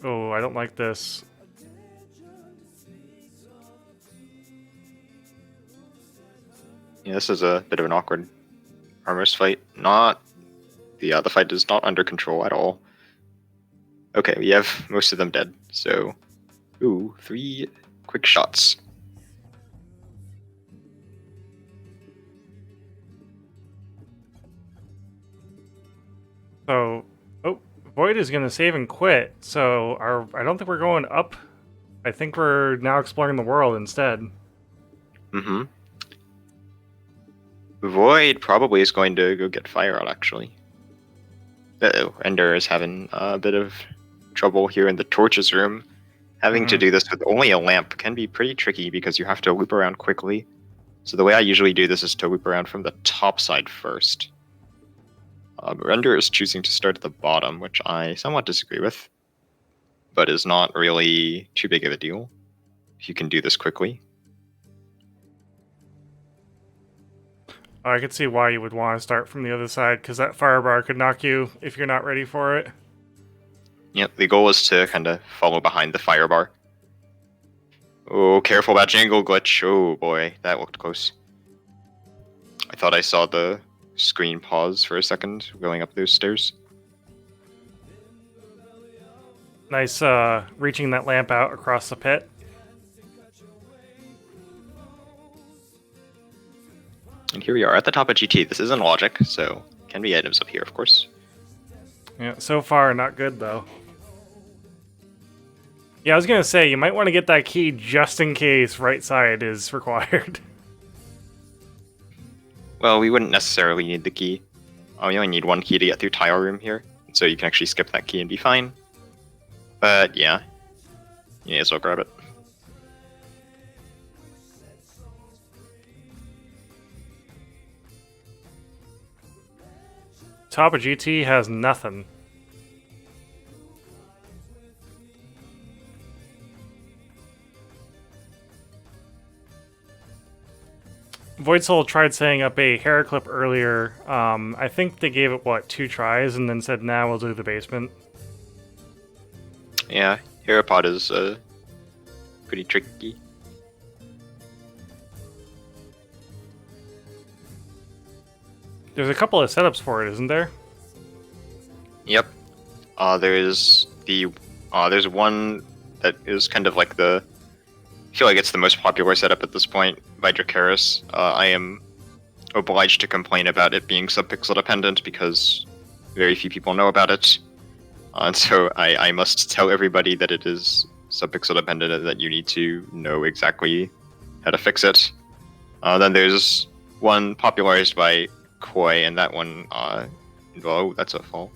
Speaker 1: Oh, I don't like this.
Speaker 2: Yeah, this is a bit of an awkward armors fight. The fight is not under control at all. Okay, we have most of them dead, so... Ooh, 3 quick shots.
Speaker 1: So... Oh, Void is going to save and quit, so I don't think we're going up. I think we're now exploring the world instead.
Speaker 2: Mm-hmm. Void probably is going to go get Fire out, actually. Uh-oh, Ender is having a bit of trouble here in the torches room. Having to do this with only a lamp can be pretty tricky because you have to loop around quickly. So the way I usually do this is to loop around from the top side first. Ender is choosing to start at the bottom, which I somewhat disagree with, but is not really too big of a deal if you can do this quickly.
Speaker 1: I could see why you would want to start from the other side, because that firebar could knock you if you're not ready for it.
Speaker 2: Yep, the goal is to kind of follow behind the firebar. Oh, careful about Jangle Glitch. Oh boy, that looked close. I thought I saw the screen pause for a second going up those stairs.
Speaker 1: Nice reaching that lamp out across the pit.
Speaker 2: And here we are at the top of GT. This isn't logic, so can be items up here, of course.
Speaker 1: Yeah, so far not good though. Yeah, I was gonna say, you might want to get that key just in case right side is required.
Speaker 2: Well, we wouldn't necessarily need the key. We only need one key to get through tile room here, so you can actually skip that key and be fine. But yeah, you may as well grab it.
Speaker 1: Top of GT has nothing. V0ids0l tried setting up a hair clip earlier. I think they gave it, what, 2 tries and then said, nah, we'll do the basement.
Speaker 2: Yeah, Herapod is pretty tricky.
Speaker 1: There's a couple of setups for it, isn't there?
Speaker 2: Yep. There's one that is kind of like I feel like it's the most popular setup at this point by Dracaris. I am obliged to complain about it being subpixel dependent because very few people know about it. And so I must tell everybody that it is subpixel dependent and that you need to know exactly how to fix it. Then there's one popularized by Koi, and that one, oh, that's a fall.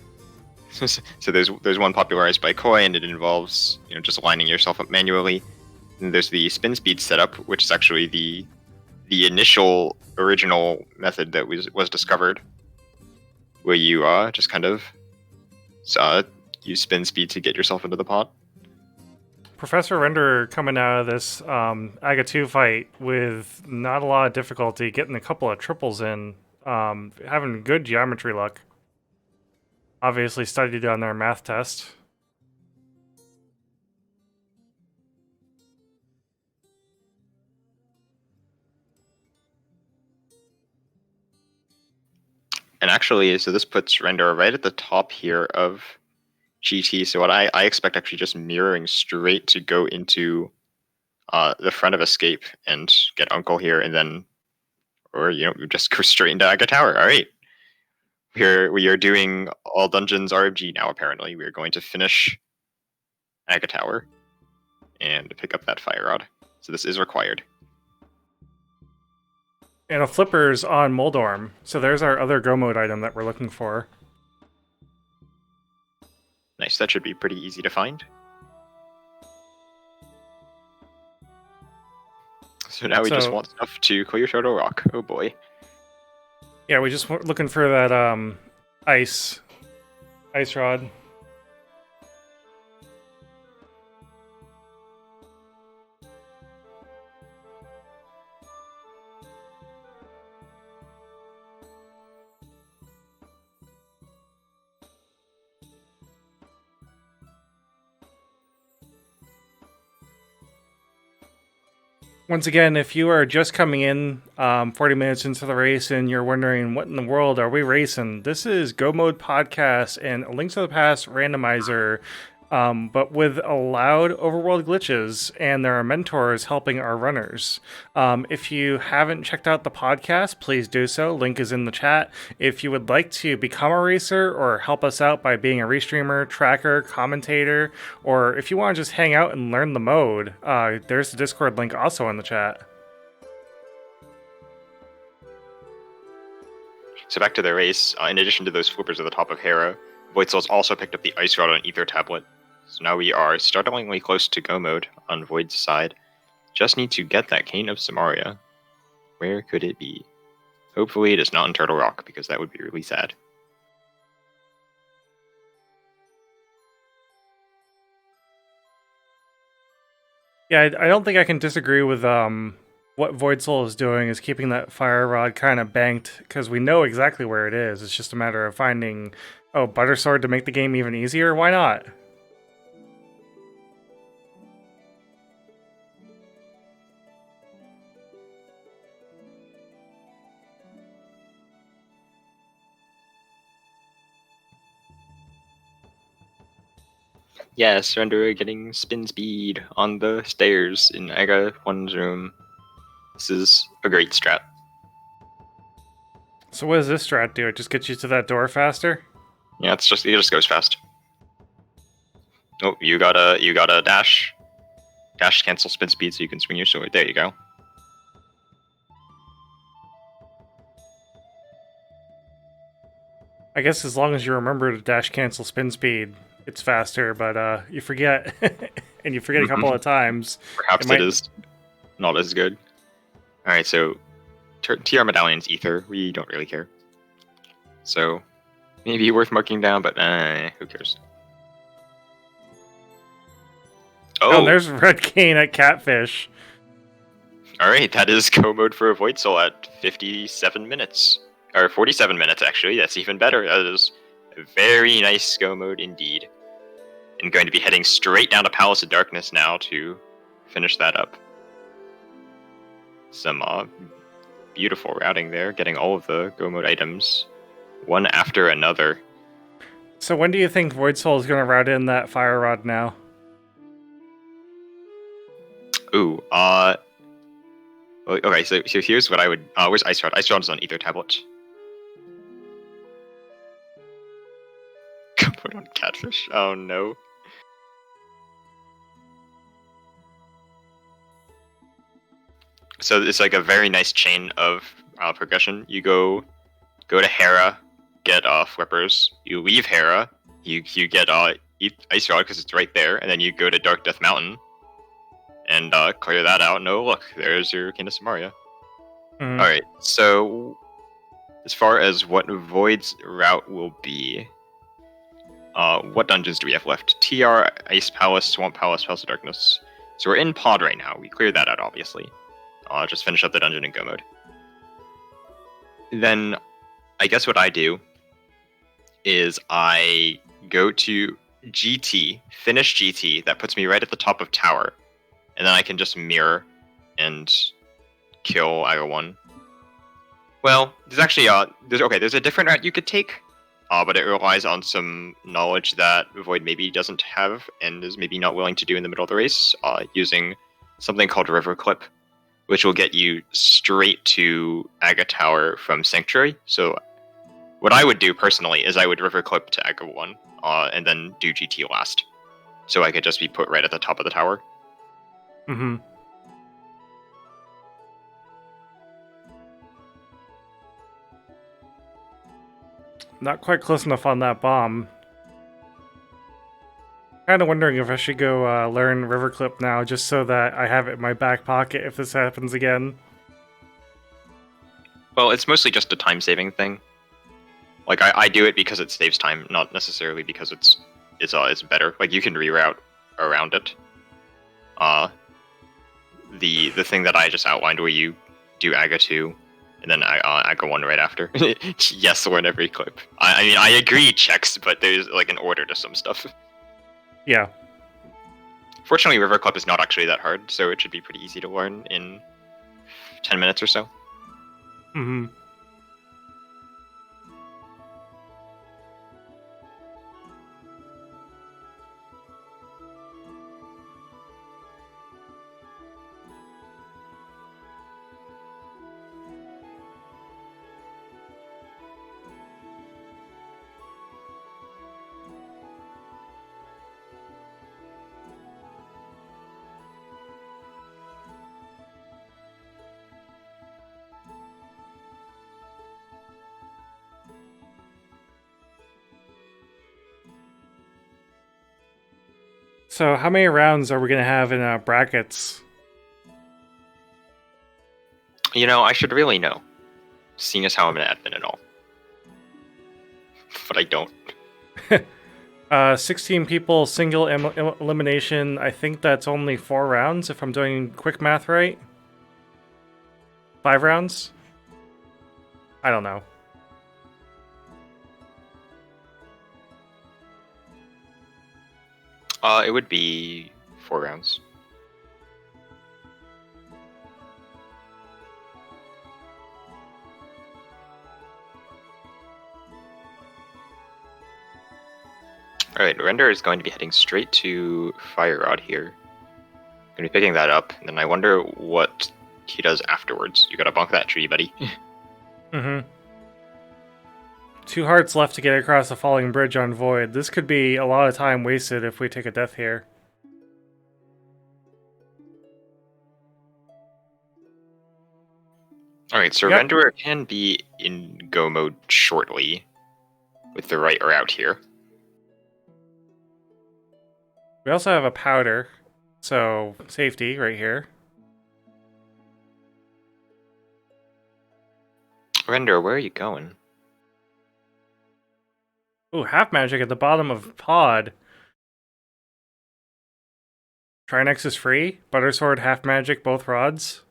Speaker 2: So there's one popularized by Koi, and it involves just lining yourself up manually. And there's the spin speed setup, which is actually the initial original method that was discovered, where you just kind of use spin speed to get yourself into the pot.
Speaker 1: Professor Render coming out of this AGA 2 fight with not a lot of difficulty, getting a couple of triples in, having good geometry luck. Obviously studied on their math test.
Speaker 2: And actually, so this puts Render right at the top here of GT. So what I expect actually just mirroring straight to go into the front of Escape and get Uncle here, and then, or just go straight into Aga Tower. All right, we are doing all dungeons RFG now. Apparently, we are going to finish Aga Tower and pick up that fire rod. So this is required.
Speaker 1: And a flipper's on Moldorm, so there's our other Go mode item that we're looking for.
Speaker 2: Nice, that should be pretty easy to find. So now we just want stuff to clear Turtle Rock. Oh boy.
Speaker 1: Yeah, we just looking for that ice rod. Once again, if you are just coming in 40 minutes into the race and you're wondering what in the world are we racing, this is Go Mode Podcast and a Link to the Past randomizer, but with allowed overworld glitches, and there are mentors helping our runners. If you haven't checked out the podcast, please do so. Link is in the chat. If you would like to become a racer or help us out by being a restreamer, tracker, commentator, or if you want to just hang out and learn the mode, there's the Discord link also in the chat.
Speaker 2: So back to the race, in addition to those flippers at the top of Hera, V0ids0l's also picked up the Ice Rod on Ether Tablet. So now we are startlingly close to Go mode on Void's side. Just need to get that Cane of Samaria. Where could it be? Hopefully it is not in Turtle Rock, because that would be really sad.
Speaker 1: Yeah, I don't think I can disagree with what V0ids0l is doing is keeping that fire rod kind of banked, because we know exactly where it is. It's just a matter of finding, oh, Butter Sword to make the game even easier? Why not?
Speaker 2: Yes, Rando getting spin speed on the stairs in Aga 1's room. This is a great strat.
Speaker 1: So what does this strat do? It just gets you to that door faster?
Speaker 2: Yeah, it just goes fast. Oh, you got a dash cancel spin speed so you can swing your sword. There you go.
Speaker 1: I guess as long as you remember to dash cancel spin speed, it's faster, but you forget, and you forget a couple of times.
Speaker 2: Perhaps it is not as good. Alright, so TR Medallion's Ether, we don't really care. So, maybe worth marking down, but who cares?
Speaker 1: Oh, there's Red Cane at Catfish.
Speaker 2: Alright, that is go mode for V0ids0l at 57 minutes. Or 47 minutes, actually. That's even better. That is a very nice go mode indeed. And going to be heading straight down to Palace of Darkness now to finish that up. Some beautiful routing there, getting all of the go mode items one after another.
Speaker 1: So when do you think V0ids0l is going to route in that fire rod now?
Speaker 2: Ooh, okay, so here's what I would, where's Ice Rod? Ice Rod is on Ether Tablet. Put on Catfish? Oh no. So it's like a very nice chain of progression. You go to Hera, get Flippers. You leave Hera, you get Ice Rod because it's right there, and then you go to Dark Death Mountain and clear that out. No, look, there's your King of Samaria.
Speaker 1: Mm-hmm.
Speaker 2: All right, so as far as what Void's route will be, what dungeons do we have left? TR, Ice Palace, Swamp Palace, Palace of Darkness. So we're in Pod right now. We cleared that out, obviously. Just finish up the dungeon in go mode. Then, I guess what I do is I go to GT, finish GT. That puts me right at the top of Tower, and then I can just mirror and kill IO1. Well, there's actually there's a different route you could take. But it relies on some knowledge that Void maybe doesn't have and is maybe not willing to do in the middle of the race, using something called River Clip, which will get you straight to Aga Tower from Sanctuary. So what I would do personally is I would River Clip to Aga 1, and then do GT last. So I could just be put right at the top of the tower.
Speaker 1: Mm-hmm. Not quite close enough on that bomb. Kind of wondering if I should go learn River Clip now, just so that I have it in my back pocket if this happens again.
Speaker 2: Well, it's mostly just a time-saving thing. Like, I do it because it saves time, not necessarily because it's better. Like, you can reroute around it. The thing that I just outlined where you do Aga 2, and then Aga 1 right after. Yes, learn every clip. I mean, I agree, checks, but there's, like, an order to some stuff.
Speaker 1: Yeah.
Speaker 2: Fortunately, River Clip is not actually that hard, so it should be pretty easy to learn in 10 minutes or so.
Speaker 1: Mm-hmm. So how many rounds are we going to have in brackets?
Speaker 2: You know, I should really know, seeing as how I'm an admin and all. But I don't.
Speaker 1: 16 people, single elimination. I think that's only 4 rounds, if I'm doing quick math right. 5 rounds? I don't know.
Speaker 2: It would be 4 rounds. Alright, Render is going to be heading straight to Fire Rod here. Gonna be picking that up, and then I wonder what he does afterwards. You gotta bonk that tree, buddy.
Speaker 1: Mm-hmm. 2 hearts left to get across the falling bridge on Void. This could be a lot of time wasted if we take a death here.
Speaker 2: Alright, so
Speaker 1: Yep.
Speaker 2: Renderer can be in go mode shortly with the right route here.
Speaker 1: We also have a powder, so safety right here.
Speaker 2: Renderer, where are you going?
Speaker 1: Ooh, half magic at the bottom of pod. Trinex is free. Buttersword, half magic, both rods.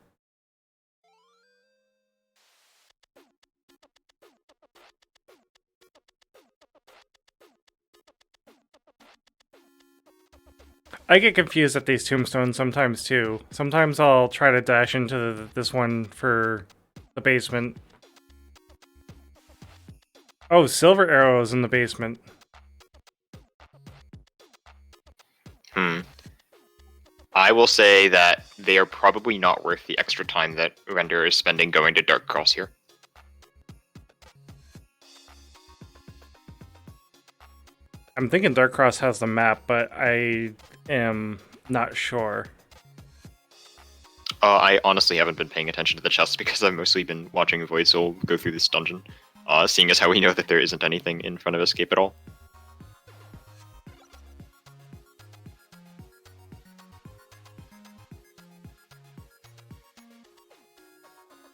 Speaker 1: I get confused at these tombstones sometimes too. Sometimes I'll try to dash into this one for the basement. Oh, silver arrows in the basement.
Speaker 2: I will say that they are probably not worth the extra time that Renderer is spending going to Dark Cross here.
Speaker 1: I'm thinking Dark Cross has the map, but I am not sure.
Speaker 2: I honestly haven't been paying attention to the chests because I've mostly been watching V0ids0l go through this dungeon, seeing as how we know that there isn't anything in front of Escape at all.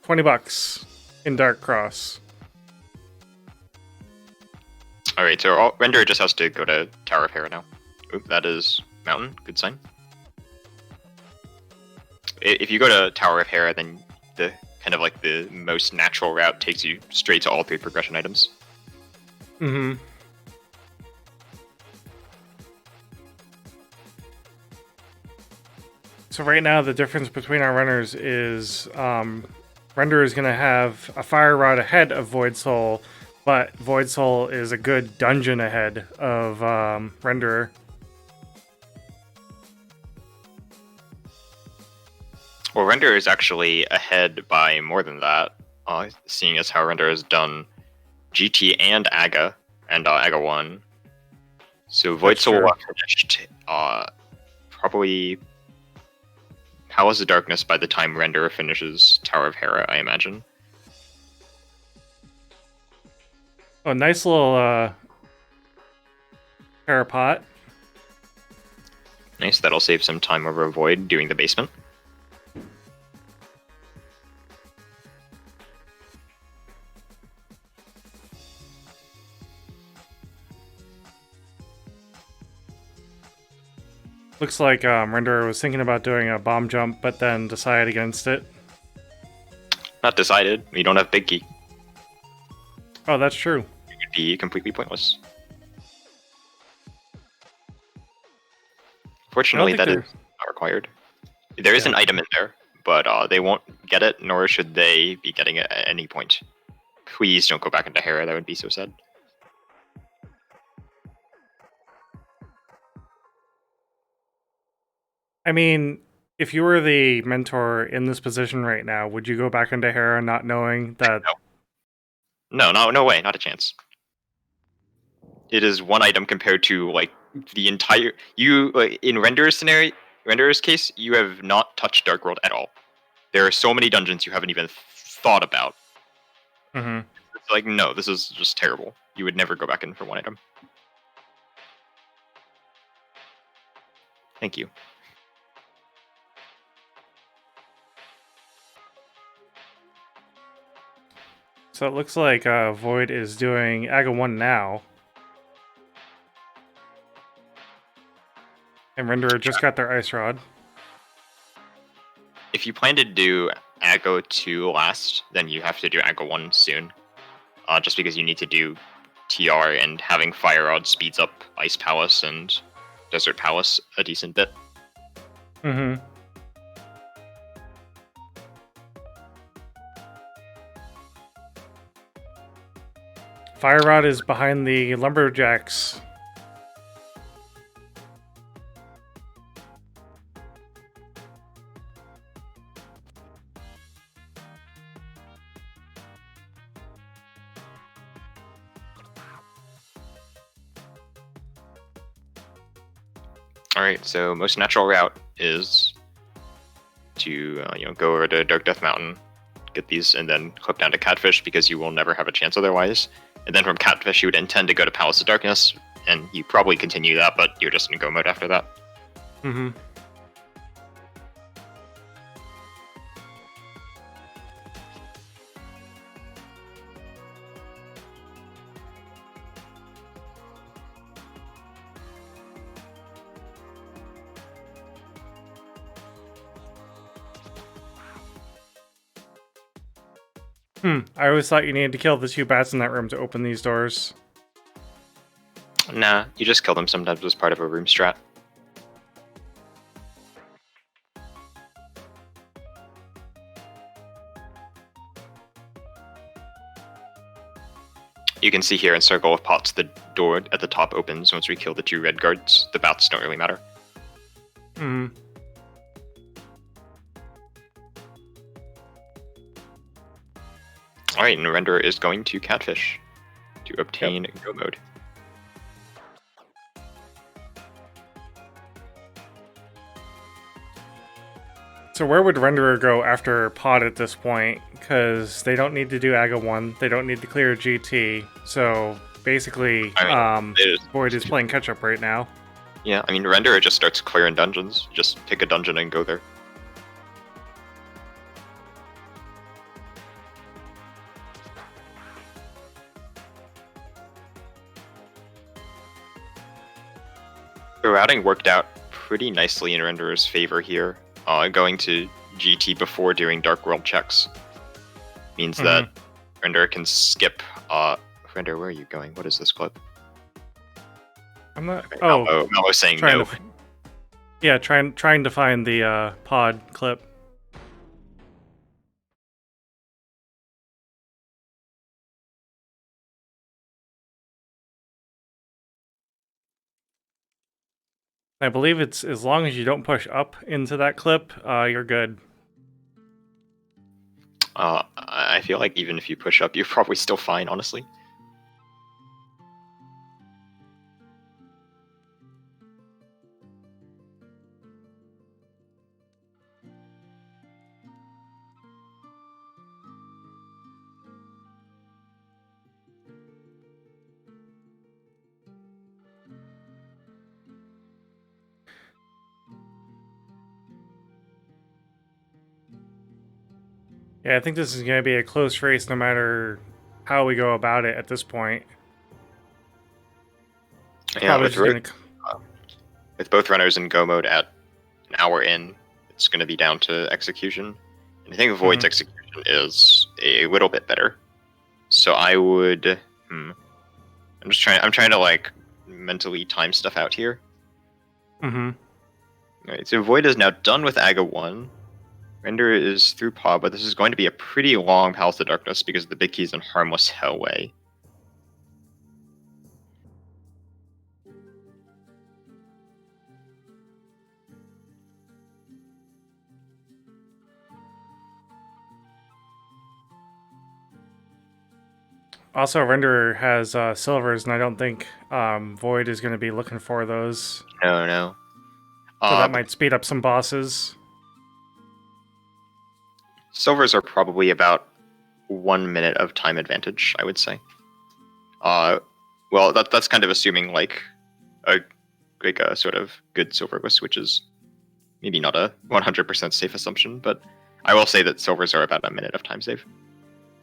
Speaker 1: $20 in Dark Cross.
Speaker 2: Alright, so Renderer just has to go to Tower of Hera now. Oop, that is Mountain. Good sign. If you go to Tower of Hera, then the kind of like the most natural route takes you straight to all 3 progression items.
Speaker 1: Mm-hmm. So right now, the difference between our runners is Renderer is going to have a Fire Rod ahead of V0ids0l, but V0ids0l is a good dungeon ahead of Renderer.
Speaker 2: Well, Renderer is actually ahead by more than that, seeing as how Renderer has done GT and AGA, and AGA 1. So V0ids0l finished probably Palace of Darkness by the time Renderer finishes Tower of Hera, I imagine.
Speaker 1: Oh, nice little parapet.
Speaker 2: Nice, that'll save some time over Void doing the basement.
Speaker 1: Looks like Renderer was thinking about doing a bomb jump, but then decided against it.
Speaker 2: Not decided. We don't have Big Key.
Speaker 1: Oh, that's true.
Speaker 2: It would be completely pointless. Fortunately, that is not required. There is an item in there, but they won't get it, nor should they be getting it at any point. Please don't go back into Hera, that would be so sad.
Speaker 1: I mean, if you were the mentor in this position right now, would you go back into Hera not knowing that...
Speaker 2: No way, not a chance. It is one item compared to, like, the entire... in Renderer's case, you have not touched Dark World at all. There are so many dungeons you haven't even thought about.
Speaker 1: Mm-hmm.
Speaker 2: It's like, no, this is just terrible. You would never go back in for one item. Thank you.
Speaker 1: So it looks like Void is doing AGA 1 now. And Renderer just got their Ice Rod.
Speaker 2: If you plan to do Aggo 2 last, then you have to do Aggo 1 soon. Just because you need to do TR, and having Fire Rod speeds up Ice Palace and Desert Palace a decent bit.
Speaker 1: Mm-hmm. Fire Rod is behind the Lumberjacks.
Speaker 2: Alright, so most natural route is to go over to Dark Death Mountain, get these, and then clip down to Catfish, because you will never have a chance otherwise. And then from Catfish, you would intend to go to Palace of Darkness, and you probably continue that, but you're just in go mode after that.
Speaker 1: Mm-hmm. I always thought you needed to kill the 2 bats in that room to open these doors.
Speaker 2: Nah, you just kill them sometimes as part of a room strat. You can see here in Circle of Pots, the door at the top opens once we kill the 2 red guards. The bats don't really matter.
Speaker 1: Hmm.
Speaker 2: Alright, and Renderer is going to Catfish to obtain go mode.
Speaker 1: So where would Renderer go after Pod at this point? Because they don't need to do Aga 1, they don't need to clear GT, so basically Void is playing catch-up right now.
Speaker 2: Yeah, I mean, Renderer just starts clearing dungeons. Just pick a dungeon and go there. The routing worked out pretty nicely in Renderer's favor here. Going to GT before doing Dark World checks means that Renderer can skip. Renderer, where are you going? What is this clip?
Speaker 1: I'm not.
Speaker 2: Okay,
Speaker 1: oh,
Speaker 2: Malmo saying no.
Speaker 1: Yeah, trying to find the Pod clip. I believe it's as long as you don't push up into that clip, you're good.
Speaker 2: I feel like even if you push up, you're probably still fine, honestly.
Speaker 1: Yeah, I think this is going to be a close race no matter how we go about it at this point.
Speaker 2: Yeah, with both runners in go mode at an hour in, it's going to be down to execution. And I think Void's execution is a little bit better. So I would... I'm trying to, like, mentally time stuff out here. Alright, so Void is now done with Aga 1. Render is through Pod, but this is going to be a pretty long Palace of Darkness because the big key's in Harmless Hellway.
Speaker 1: Also, Renderer has silvers, and I don't think Void is going to be looking for those.
Speaker 2: No.
Speaker 1: So that might speed up some bosses.
Speaker 2: Silvers are probably about 1 minute of time advantage, I would say. Well, that's kind of assuming like a sort of good silverless, which is maybe not a 100% safe assumption, but I will say that silvers are about 1 minute of time save.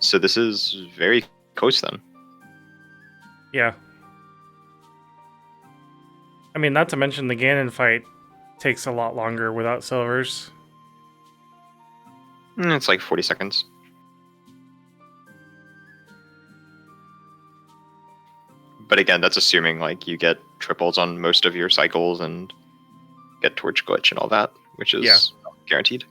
Speaker 2: So this is very close then.
Speaker 1: Yeah. I mean, not to mention the Ganon fight takes a lot longer without silvers.
Speaker 2: It's like 40 seconds. But again, that's assuming like you get triples on most of your cycles and get Torch Glitch and all that, which is not guaranteed.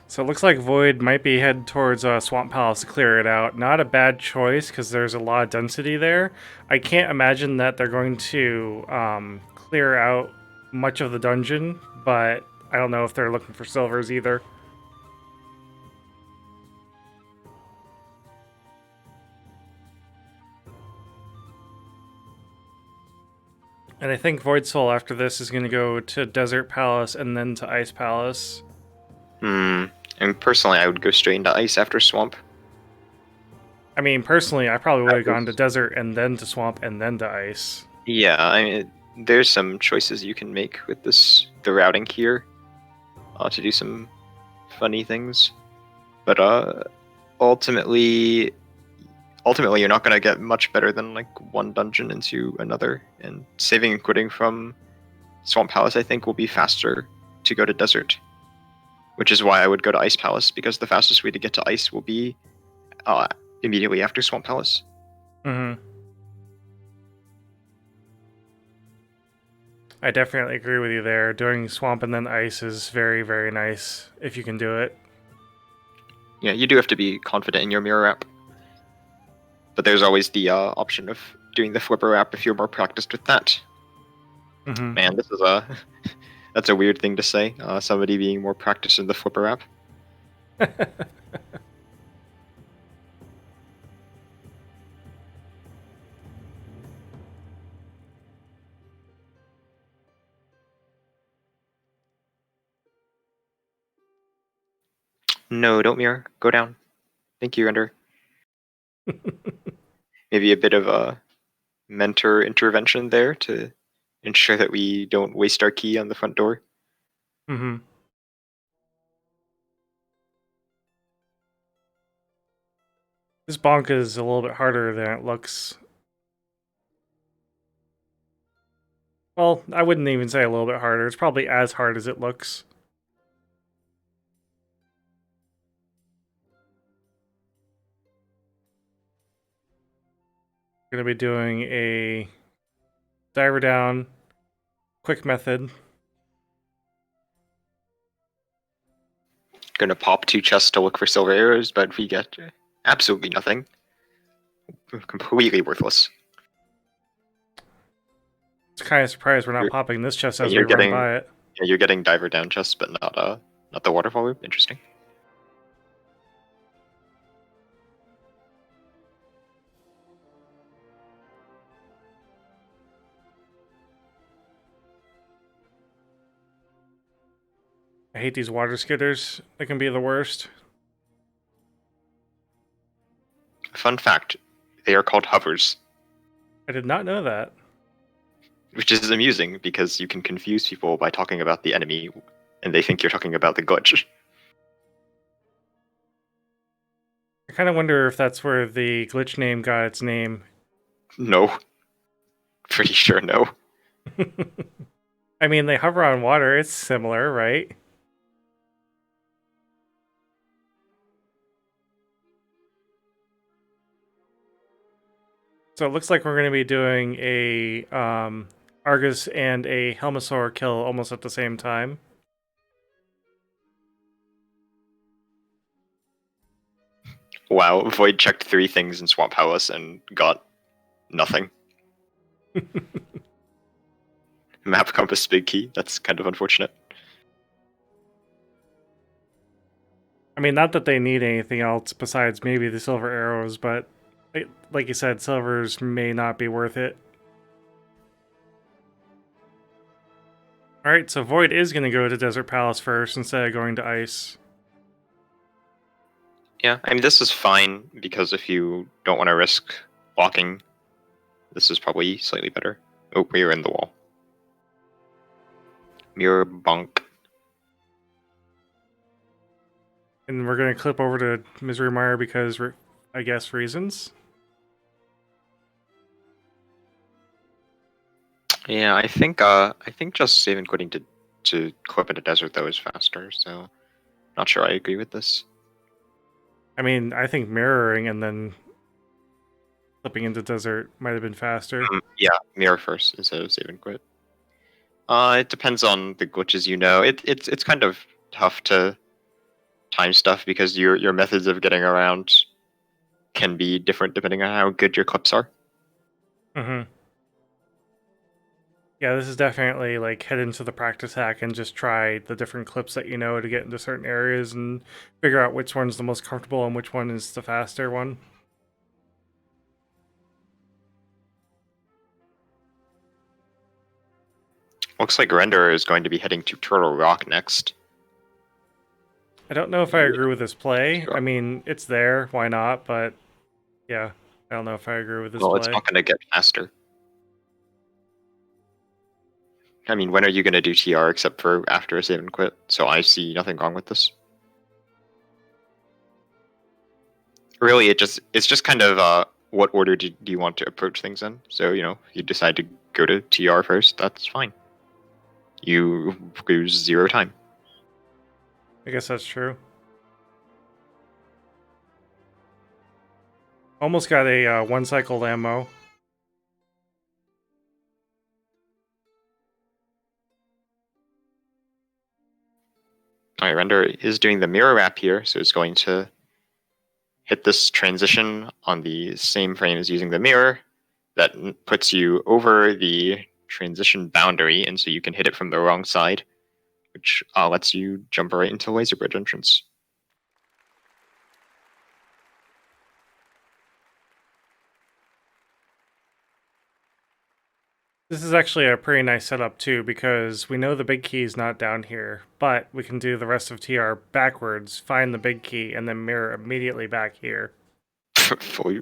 Speaker 1: So it looks like Void might be headed towards Swamp Palace to clear it out. Not a bad choice because there's a lot of density there. I can't imagine that they're going to clear out much of the dungeon, but I don't know if they're looking for silvers either. And I think Void Soul after this is going to go to Desert Palace and then to Ice Palace.
Speaker 2: And personally, I would go straight into Ice after Swamp.
Speaker 1: I mean, personally, I probably would have gone to Desert and then to Swamp and then to Ice.
Speaker 2: Yeah, I mean, there's some choices you can make with the routing here to do some funny things. But ultimately, you're not going to get much better than like one dungeon into another. And saving and quitting from Swamp Palace, I think, will be faster to go to Desert. Which is why I would go to Ice Palace, because the fastest way to get to Ice will be immediately after Swamp Palace.
Speaker 1: Mm-hmm. I definitely agree with you there. Doing Swamp and then Ice is very, very nice if you can do it.
Speaker 2: Yeah, you do have to be confident in your mirror wrap. But there's always the option of doing the flipper wrap if you're more practiced with that.
Speaker 1: Mm-hmm.
Speaker 2: Man, this is that's a weird thing to say. Somebody being more practiced in the flipper wrap. No, don't mirror. Go down. Thank you, Render. Maybe a bit of a mentor intervention there to ensure that we don't waste our key on the front door.
Speaker 1: Mm-hmm. This bonk is a little bit harder than it looks. Well, I wouldn't even say a little bit harder. It's probably as hard as it looks. We're going to be doing a diver down, quick method.
Speaker 2: Gonna pop 2 chests to look for silver arrows, but we get absolutely nothing. Completely worthless.
Speaker 1: It's kind of surprised we're not popping this chest as we run by it.
Speaker 2: Yeah, you're getting diver down chests, but not the waterfall loop. Interesting.
Speaker 1: I hate these water skidders. They can be the worst.
Speaker 2: Fun fact, they are called hovers.
Speaker 1: I did not know that.
Speaker 2: Which is amusing, because you can confuse people by talking about the enemy, and they think you're talking about the glitch.
Speaker 1: I kind of wonder if that's where the glitch name got its name.
Speaker 2: No. Pretty sure no.
Speaker 1: I mean, they hover on water. It's similar, right? So it looks like we're going to be doing a Argus and a Helmasaur kill almost at the same time.
Speaker 2: Wow, Void checked 3 things in Swamp Palace and got nothing. Map compass big key. That's kind of unfortunate.
Speaker 1: I mean, not that they need anything else besides maybe the silver arrows, but like you said, silvers may not be worth it. Alright, so Void is going to go to Desert Palace first instead of going to Ice.
Speaker 2: Yeah, I mean, this is fine, because if you don't want to risk walking, this is probably slightly better. Oh, we're in the wall. Mirror bonk.
Speaker 1: And we're going to clip over to Misery Mire because, I guess, reasons.
Speaker 2: Yeah, I think just save and quitting to clip in a desert though is faster. So not sure I agree with this.
Speaker 1: I mean, I think mirroring and then flipping into desert might have been faster.
Speaker 2: Yeah, mirror first instead of save and quit. It depends on the glitches you know. It's kind of tough to time stuff because your methods of getting around can be different depending on how good your clips are.
Speaker 1: Mm-hmm. Yeah, this is definitely like head into the practice hack and just try the different clips that you know to get into certain areas and figure out which one's the most comfortable and which one is the faster one.
Speaker 2: Looks like Renderer is going to be heading to Turtle Rock next.
Speaker 1: I don't know if I agree with this play. I mean, it's there, why not? But yeah, I don't know if I agree with this
Speaker 2: Well, it's
Speaker 1: play.
Speaker 2: not going to get faster. I mean, when are you going to do TR except for after a save and quit? So I see nothing wrong with this. Really, it's just kind of what order do you want to approach things in? So if you decide to go to TR first, that's fine. You lose 0 time.
Speaker 1: I guess that's true. Almost got a one cycle ammo.
Speaker 2: Alright, Render is doing the mirror wrap here, so it's going to hit this transition on the same frame as using the mirror. That puts you over the transition boundary, and so you can hit it from the wrong side, which lets you jump right into Laser Bridge entrance.
Speaker 1: This is actually a pretty nice setup too, because we know the big key is not down here, but we can do the rest of TR backwards, find the big key, and then mirror immediately back here.
Speaker 2: Fully.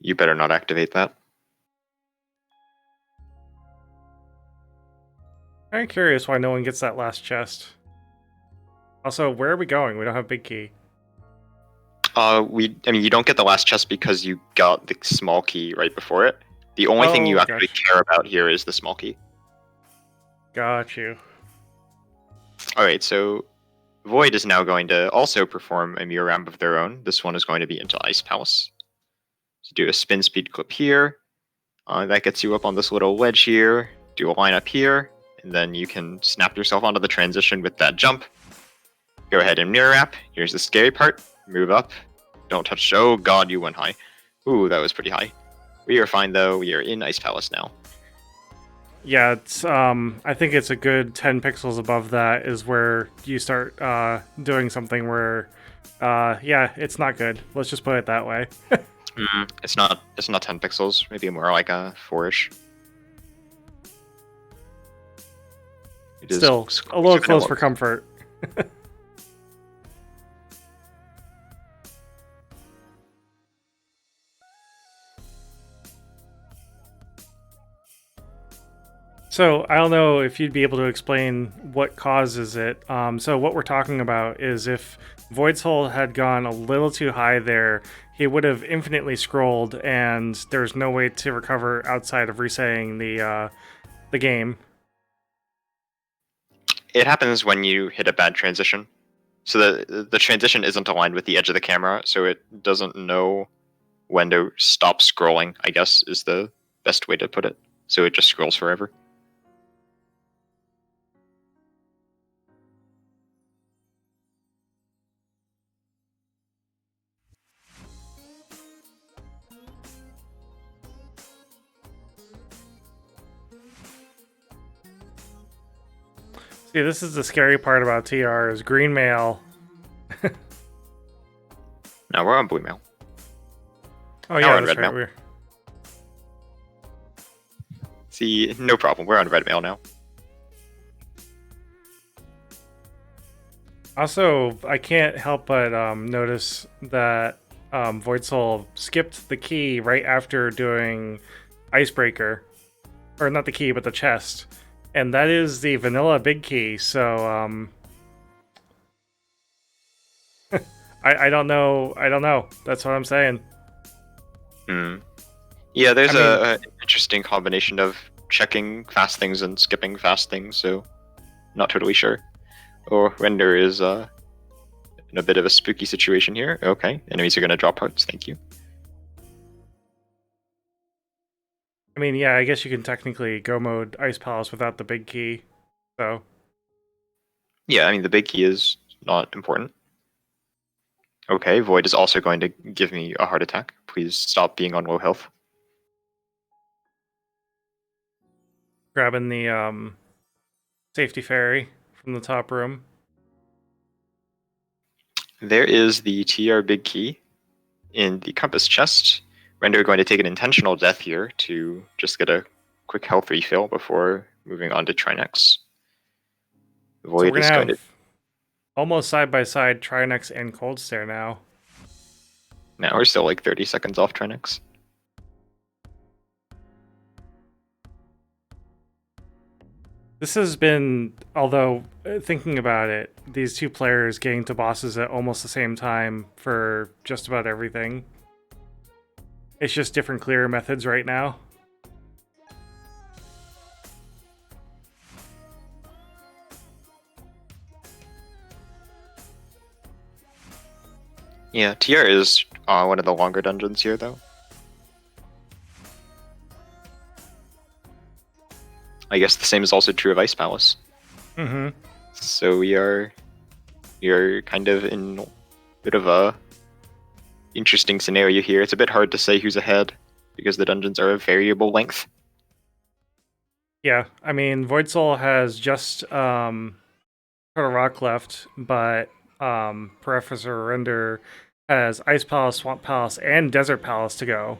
Speaker 2: You better not activate that.
Speaker 1: I'm curious why no one gets that last chest. Also, where are we going? We don't have big key.
Speaker 2: I mean, you don't get the last chest because you got the small key right before it. The only thing you actually care about here is the small key.
Speaker 1: Got you.
Speaker 2: Alright, so Void is now going to also perform a mirror ramp of their own. This one is going to be into Ice Palace. So do a spin speed clip here. That gets you up on this little ledge here. Do a line up here. And then you can snap yourself onto the transition with that jump. Go ahead and mirror wrap. Here's the scary part. Move up. Don't touch. Oh god, you went high. Ooh, that was pretty high. We are fine though. We are in Ice Palace now.
Speaker 1: Yeah, it's I think it's a good 10 pixels above that is where you start doing something where yeah, it's not good. Let's just put it that way.
Speaker 2: It's not 10 pixels, maybe more like a 4-ish.
Speaker 1: Still a little close for comfort. So I don't know if you'd be able to explain what causes it. So what we're talking about is if v0ids0l had gone a little too high there, he would have infinitely scrolled, and there's no way to recover outside of resetting the game.
Speaker 2: It happens when you hit a bad transition. So the transition isn't aligned with the edge of the camera, so it doesn't know when to stop scrolling, I guess is the best way to put it. So it just scrolls forever.
Speaker 1: See, this is the scary part about TR is green mail.
Speaker 2: Now we're on blue mail.
Speaker 1: Oh yeah, that's right. We're...
Speaker 2: See, no problem. We're on red mail now.
Speaker 1: Also, I can't help but notice that v0ids0l skipped the key right after doing Icebreaker. Or not the key, but the chest. And that is the vanilla big key, so I don't know. That's what I'm saying.
Speaker 2: Yeah, there's
Speaker 1: I mean,
Speaker 2: an interesting combination of checking fast things and skipping fast things, so not totally sure. Oh, Render is in a bit of a spooky situation here. Okay, enemies are going to drop hearts, thank you.
Speaker 1: yeah, I guess you can technically go mode Ice Palace without the big key, so...
Speaker 2: Yeah, I mean, the big key is not important. Okay, Void is also going to give me a heart attack. Please stop being on low health.
Speaker 1: Grabbing the safety fairy from the top room.
Speaker 2: There is the TR big key in the compass chest. Render going to take an intentional death here to just get a quick health refill before moving on to Trinex.
Speaker 1: So we're
Speaker 2: Void
Speaker 1: gonna
Speaker 2: is going
Speaker 1: have
Speaker 2: to...
Speaker 1: almost side-by-side Trinex and Cold Stare now.
Speaker 2: Now we're still like 30 seconds off Trinex.
Speaker 1: This has been, although thinking about it, these two players getting to bosses at almost the same time for just about everything. It's just different clear methods right now.
Speaker 2: Yeah, TR is one of the longer dungeons here, though. I guess the same is also true of Ice Palace.
Speaker 1: Mm-hmm.
Speaker 2: So you're kind of in a bit of a interesting scenario here. It's a bit hard to say who's ahead because the dungeons are of variable length.
Speaker 1: Yeah, I mean, Void Soul has just Turtle Rock left, but Professor Render has Ice Palace, Swamp Palace, and Desert Palace to go.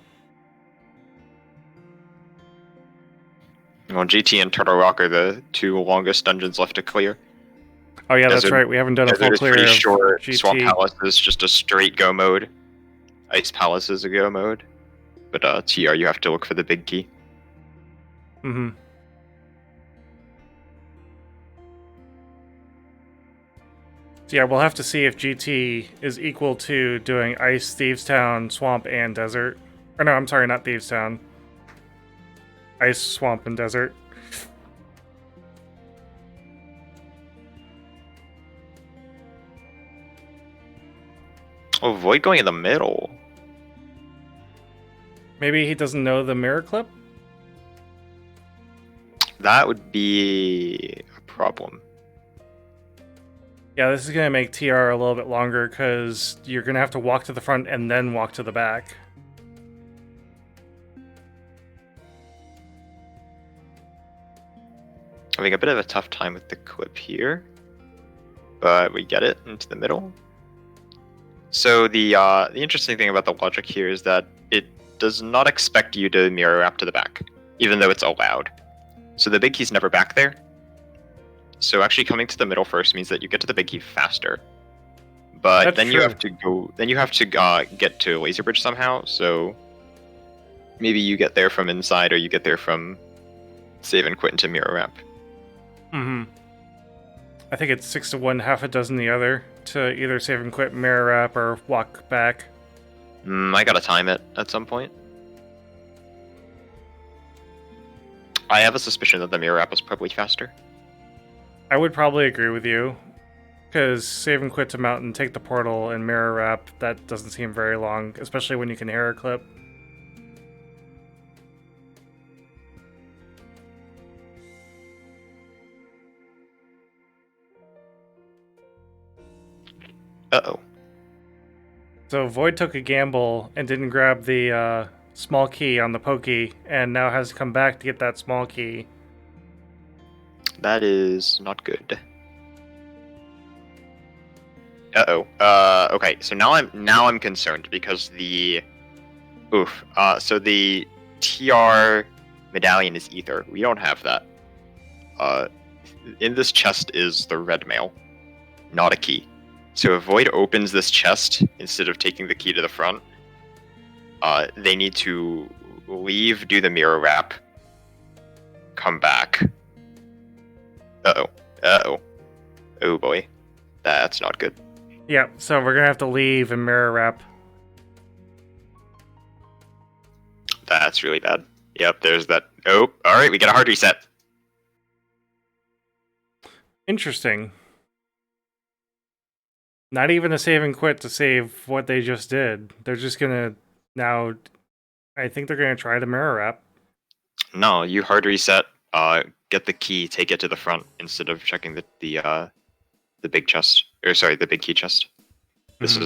Speaker 2: Well, GT and Turtle Rock are the two longest dungeons left to clear.
Speaker 1: Oh yeah, that's
Speaker 2: Desert,
Speaker 1: right. We haven't done a full
Speaker 2: Desert is
Speaker 1: clear
Speaker 2: pretty
Speaker 1: of
Speaker 2: short.
Speaker 1: GT.
Speaker 2: Swamp Palace is just a straight go mode. Ice Palace is a go mode. But TR, you have to look for the big key.
Speaker 1: Mm-hmm. So yeah, we'll have to see if GT is equal to doing Ice, Thieves Town, Swamp, and Desert. Or no, I'm sorry, not Thieves Town. Ice, Swamp, and Desert.
Speaker 2: Oh, Void going in the middle.
Speaker 1: Maybe he doesn't know the mirror clip?
Speaker 2: That would be a problem.
Speaker 1: Yeah, this is going to make TR a little bit longer because you're going to have to walk to the front and then walk to the back.
Speaker 2: Having a bit of a tough time with the clip here, but we get it into the middle. So the interesting thing about the logic here is that it does not expect you to mirror wrap to the back, even though it's allowed. So the big key's never back there. So actually coming to the middle first means that you get to the big key faster. But
Speaker 1: That's
Speaker 2: then
Speaker 1: true.
Speaker 2: you have to go. Then you have to get to Laser Bridge somehow. So maybe you get there from inside, or you get there from save and quit into mirror wrap.
Speaker 1: Mm-hmm. I think it's 6 to 1, half a dozen the other to either save and quit, mirror wrap, or walk back.
Speaker 2: I gotta time it at some point. I have a suspicion that the mirror wrap is probably faster.
Speaker 1: I would probably agree with you. Because save and quit to mount and take the portal and mirror wrap, that doesn't seem very long, especially when you can hair clip.
Speaker 2: Uh-oh.
Speaker 1: So Void took a gamble and didn't grab the small key on the pokey, and now has to come back to get that small key.
Speaker 2: That is not good. Uh-oh. Okay, so now I'm concerned because the so the TR medallion is ether. We don't have that. In this chest is the red mail, not a key. So if Void opens this chest instead of taking the key to the front, they need to leave, do the mirror wrap, come back. Uh-oh. Uh-oh. Oh boy. That's not good.
Speaker 1: Yeah, so we're gonna have to leave and mirror wrap.
Speaker 2: That's That's really bad. Yep, there's that. Oh, all right, we get a hard reset.
Speaker 1: Interesting. Not even a save and quit to save what they just did. They're just gonna now. I think they're gonna try the mirror wrap.
Speaker 2: No, you hard reset. Get the key, take it to the front instead of checking the big chest, or sorry, the big key chest. This
Speaker 1: Mhm.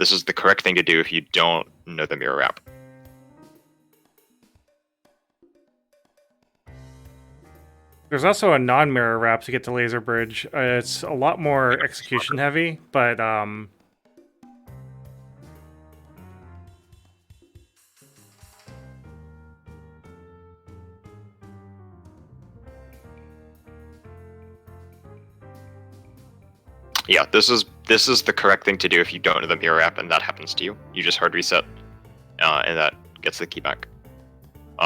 Speaker 2: is the correct thing to do if you don't know the mirror wrap.
Speaker 1: There's also a non-mirror wrap to get to Laser Bridge. It's a lot more execution heavy, but
Speaker 2: Yeah, this is the correct thing to do if you don't know the mirror wrap and that happens to you. You just hard reset, and that gets the key back.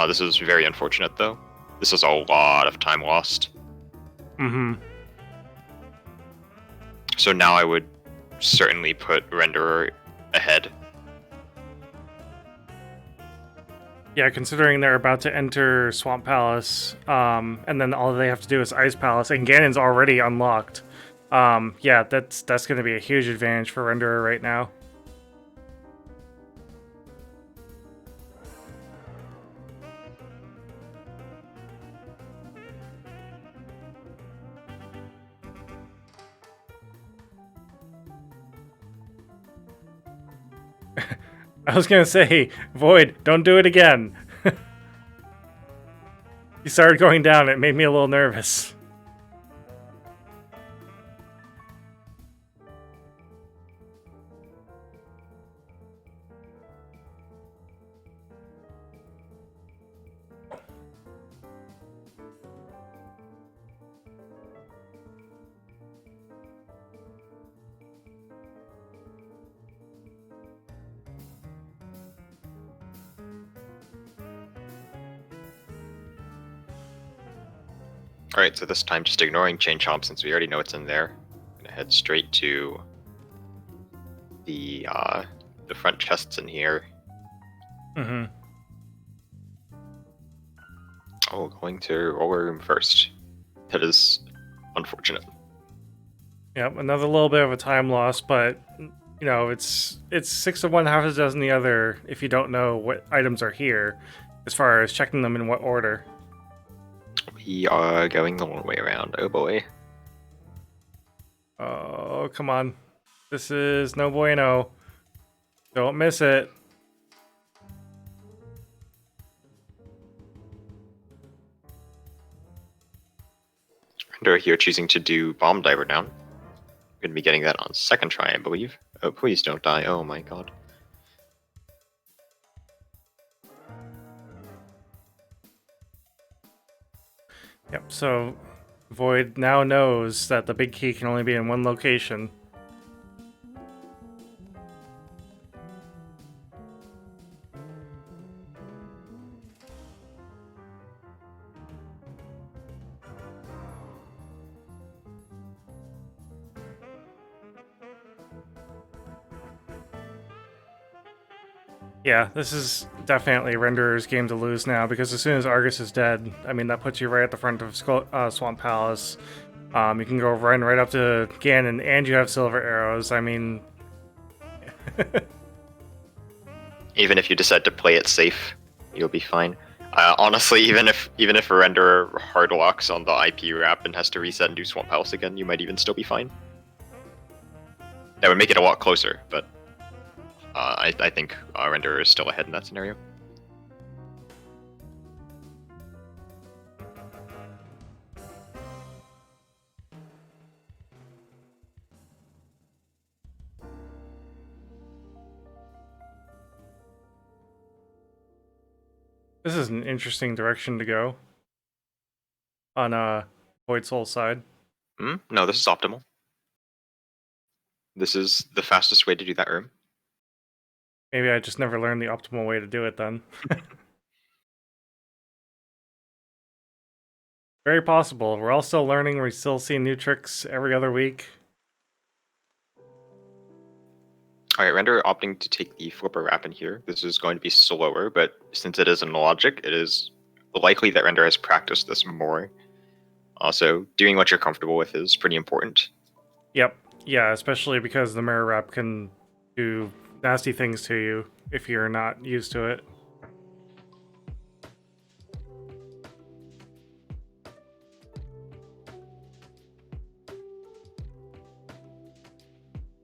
Speaker 2: This is very unfortunate though. This is a lot of time lost. So now I would certainly put Renderer ahead.
Speaker 1: Yeah, considering they're about to enter Swamp Palace, and then all they have to do is Ice Palace, and Ganon's already unlocked. Yeah, that's going to be a huge advantage for Renderer right now. I was gonna say, Void, don't do it again. You started going down, it made me a little nervous.
Speaker 2: Alright, so this time just ignoring Chain Chomp since we already know it's in there. I'm gonna head straight to the front chests in here.
Speaker 1: Mm-hmm.
Speaker 2: Oh, going to Roller Room first. That is unfortunate.
Speaker 1: Yep, another little bit of a time loss, but you know, it's 6 of one, half a dozen the other if you don't know what items are here, as far as checking them in what order.
Speaker 2: We are going the long way around. Oh boy.
Speaker 1: Oh, come on. This is no bueno. Don't miss it.
Speaker 2: Renderer here choosing to do Bomb Diver down. Going to be getting that on second try, I believe. Oh, please don't die. Oh my god.
Speaker 1: Yep, so Void now knows that the big key can only be in one location. Yeah, this is definitely Renderer's game to lose now, because as soon as Argus is dead, I mean, that puts you right at the front of Swamp Palace. You can go run right up to Ganon, and you have silver arrows. I mean...
Speaker 2: Even if you decide to play it safe, you'll be fine. Honestly, even if a Renderer hard locks on the IP wrap and has to reset and do Swamp Palace again, you might even still be fine. That would make it a lot closer, but I think Renderer is still ahead in that scenario.
Speaker 1: This is an interesting direction to go on Void Soul's side.
Speaker 2: No, this is optimal. This is the fastest way to do that room.
Speaker 1: Maybe I just never learned the optimal way to do it then. Very possible. We're all still learning. We still see new tricks every other week.
Speaker 2: Alright, Render opting to take the Flipper Wrap in here. This is going to be slower, but since it is in logic, it is likely that Render has practiced this more. Also, doing what you're comfortable with is pretty important.
Speaker 1: Yep. Yeah, especially because the Mirror Wrap can do nasty things to you if you're not used to it.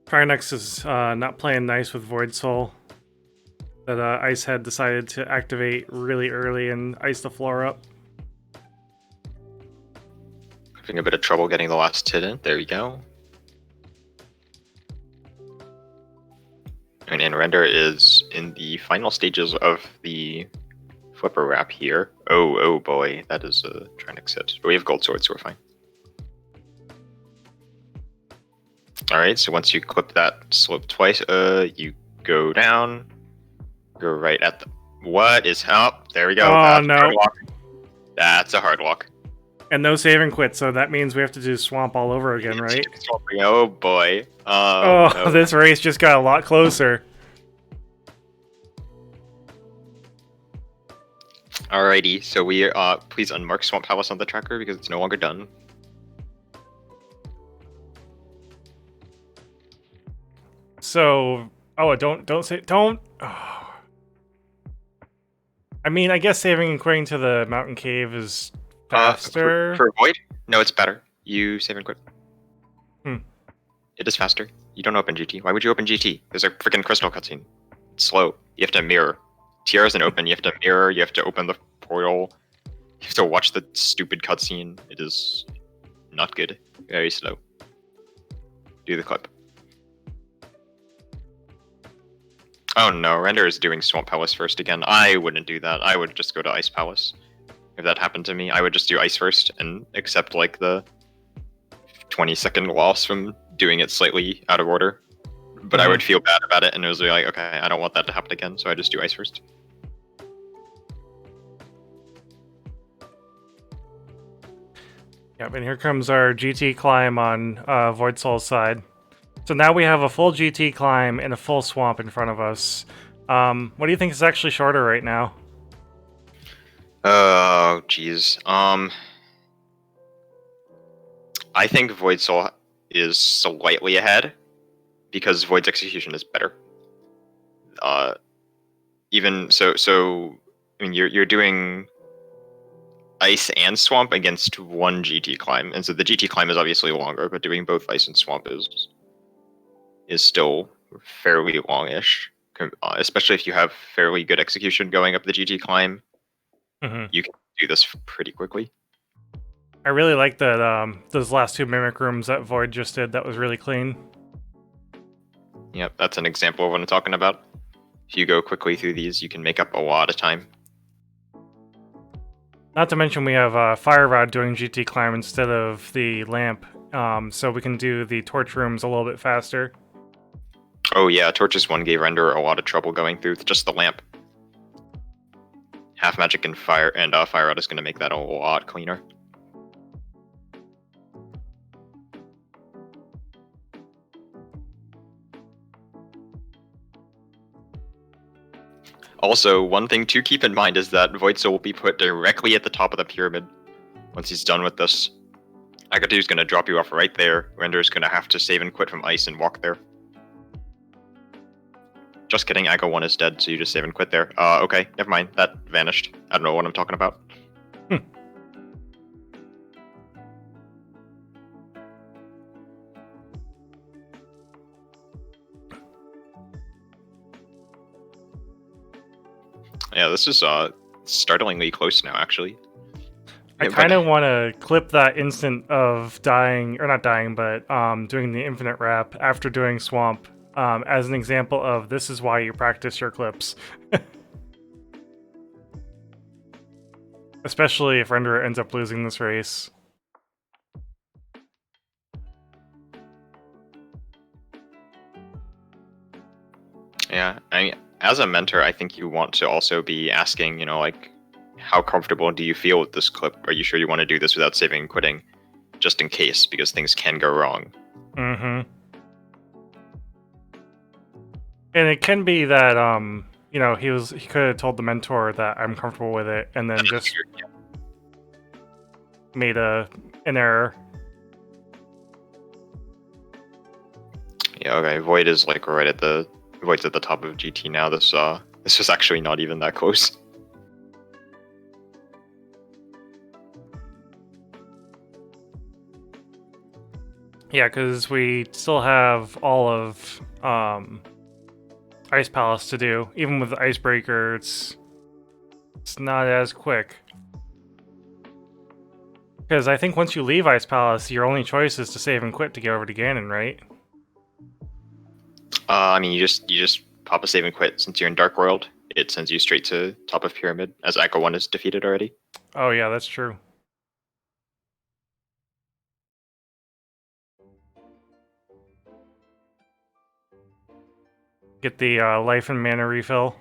Speaker 1: Trinex is not playing nice with V0ids0l. But Ice had decided to activate really early and ice the floor up.
Speaker 2: Having a bit of trouble getting the last hit in. There we go. And Render is in the final stages of the Flipper Wrap here. Oh boy, that is a Trinex hit. But we have Gold Sword, so we're fine. Alright, so once you clip that slope twice, you go down, go right at the... What is... Oh, there we go.
Speaker 1: Oh,
Speaker 2: that's
Speaker 1: no.
Speaker 2: A hard walk. That's a hard walk.
Speaker 1: And no save and quit, so that means we have to do Swamp all over again, right?
Speaker 2: Oh boy.
Speaker 1: No. This race just got a lot closer.
Speaker 2: Alrighty, so we please unmark Swamp Palace on the tracker because it's no longer done.
Speaker 1: So, don't say, don't. Oh. I mean, I guess saving and quitting to the mountain cave is faster.
Speaker 2: For Void? No, it's better. You save and quit. It is faster. You don't open GT. Why would you open GT? There's a freaking crystal cutscene. It's slow. You have to mirror. TR isn't open. You have to mirror. You have to open the portal. You have to watch the stupid cutscene. It is not good. Very slow. Do the clip. Oh no, Render is doing Swamp Palace first again. I wouldn't do that. I would just go to Ice Palace. If that happened to me, I would just do Ice first and accept like the 20-second loss from doing it slightly out of order. But I would feel bad about it, and it was like, okay, I don't want that to happen again, so I just do Ice first.
Speaker 1: Yep, and here comes our GT climb on V0ids0l's side. So now we have a full GT climb and a full swamp in front of us. What do you think is actually shorter right now?
Speaker 2: Oh, jeez. I think V0ids0l is slightly ahead because Void's execution is better. Even so, I mean, you're doing Ice and Swamp against one GT climb, and so the GT climb is obviously longer, but doing both Ice and Swamp is still fairly longish, especially if you have fairly good execution going up the GT climb. You can do this pretty quickly.
Speaker 1: I really like that those last two Mimic Rooms that Void just did. That was really clean.
Speaker 2: Yep, that's an example of what I'm talking about. If you go quickly through these, you can make up a lot of time.
Speaker 1: Not to mention we have Fire Rod doing GT climb instead of the lamp, so we can do the torch rooms a little bit faster.
Speaker 2: Oh yeah, Torches 1 gave Render a lot of trouble going through just the lamp. Half Magic and Fire Rod is going to make that a lot cleaner. Also, one thing to keep in mind is that V0ids0l will be put directly at the top of the pyramid once he's done with this. Agatu's going to drop you off right there. Render's going to have to save and quit from Ice and walk there. Just kidding, Aga 1 is dead, so you just save and quit there. Okay, never mind, that vanished. I don't know what I'm talking about. Yeah, this is startlingly close now, actually.
Speaker 1: I kind of want to clip that instant of dying, or not dying, but doing the infinite wrap after doing Swamp as an example of this is why you practice your clips. Especially if Renderer ends up losing this race.
Speaker 2: Yeah, I mean, as a mentor, I think you want to also be asking, you know, like, how comfortable do you feel with this clip? Are you sure you want to do this without saving and quitting? Just in case, because things can go wrong.
Speaker 1: And it can be that you know, he could have told the mentor that I'm comfortable with it, and then just made an error.
Speaker 2: Yeah, okay. Void is like right at the Void's at the top of GT now. This was actually not even that close.
Speaker 1: Yeah, because we still have all of Ice Palace to do. Even with the Icebreaker, it's not as quick. Because I think once you leave Ice Palace, your only choice is to save and quit to get over to Ganon, right?
Speaker 2: I mean, you just pop a save and quit. Since you're in Dark World, it sends you straight to top of Pyramid, as Echo 1 is defeated already.
Speaker 1: Oh yeah, that's true. Get the life and mana refill.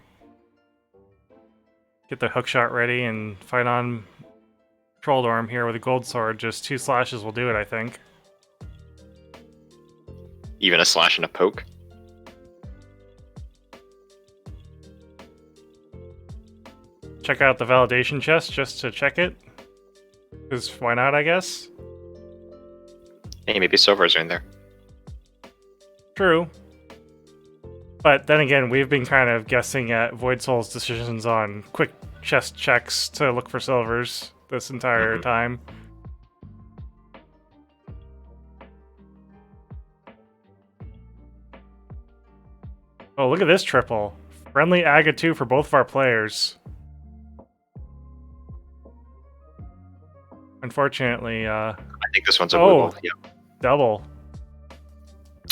Speaker 1: Get the hookshot ready and fight on Trolldorm here with a gold sword. Just 2 slashes will do it, I think.
Speaker 2: Even a slash and a poke.
Speaker 1: Check out the validation chest just to check it. Because why not, I guess?
Speaker 2: Hey, maybe silvers are in there.
Speaker 1: True. But then again, we've been kind of guessing at Void Soul's decisions on quick chest checks to look for silvers this entire time. Oh, look at this triple. Friendly Aga 2 for both of our players. Unfortunately,
Speaker 2: I think this one's a blue wolf. Yeah.
Speaker 1: Double.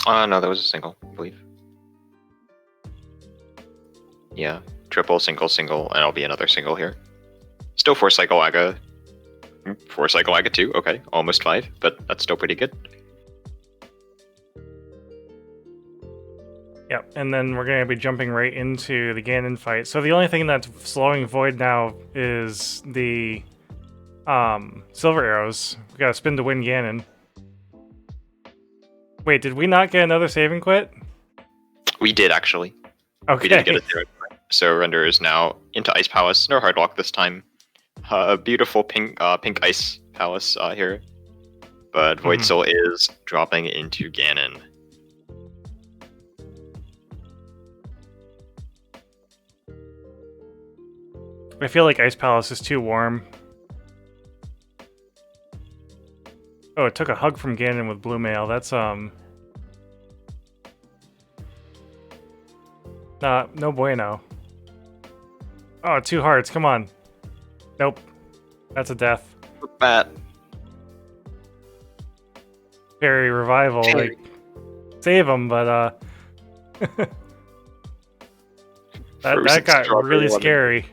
Speaker 2: No, that was a single, I believe. Yeah, triple, single, single, and I'll be another single here. Still 4 cycle Aga. 4 cycle Aga 2, okay. Almost 5, but that's still pretty good.
Speaker 1: Yep, and then we're going to be jumping right into the Ganon fight. So the only thing that's slowing Void now is the silver arrows. We gotta spin to win Ganon. Wait, did we not get another save and quit?
Speaker 2: We did, actually.
Speaker 1: Okay.
Speaker 2: We did get a save and quit. So Render is now into Ice Palace. No hard lock this time. A beautiful pink Ice Palace here. But Void Soul is dropping into Ganon.
Speaker 1: I feel like Ice Palace is too warm. Oh, it took a hug from Ganon with Blue Mail. That's, no bueno. Oh, 2 hearts. Come on. Nope. That's a death.
Speaker 2: Bat.
Speaker 1: Fairy Revival. Like, save him, but, that got really scary.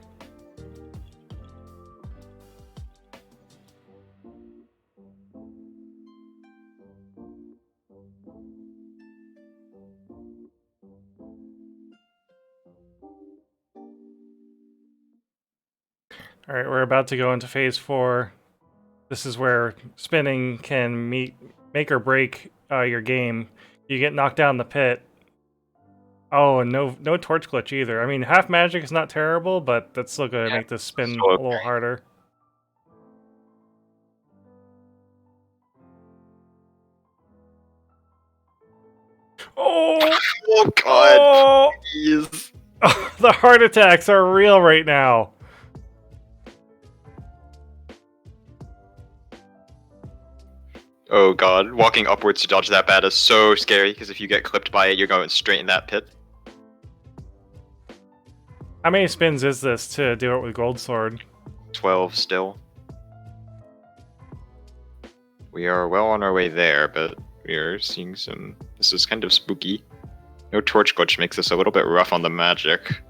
Speaker 1: Alright, we're about to go into phase 4. This is where spinning can make or break your game. You get knocked down the pit. Oh, and no torch glitch either. I mean, half magic is not terrible, but that's still going to make this spin a little harder. Oh!
Speaker 2: Oh god!
Speaker 1: Oh!
Speaker 2: Jeez.
Speaker 1: The heart attacks are real right now.
Speaker 2: Oh god, walking upwards to dodge that bat is so scary, because if you get clipped by it, you're going straight in that pit.
Speaker 1: How many spins is this to do it with Gold Sword?
Speaker 2: 12 still. We are well on our way there, but we are seeing some... This is kind of spooky. No torch glitch makes this a little bit rough on the magic.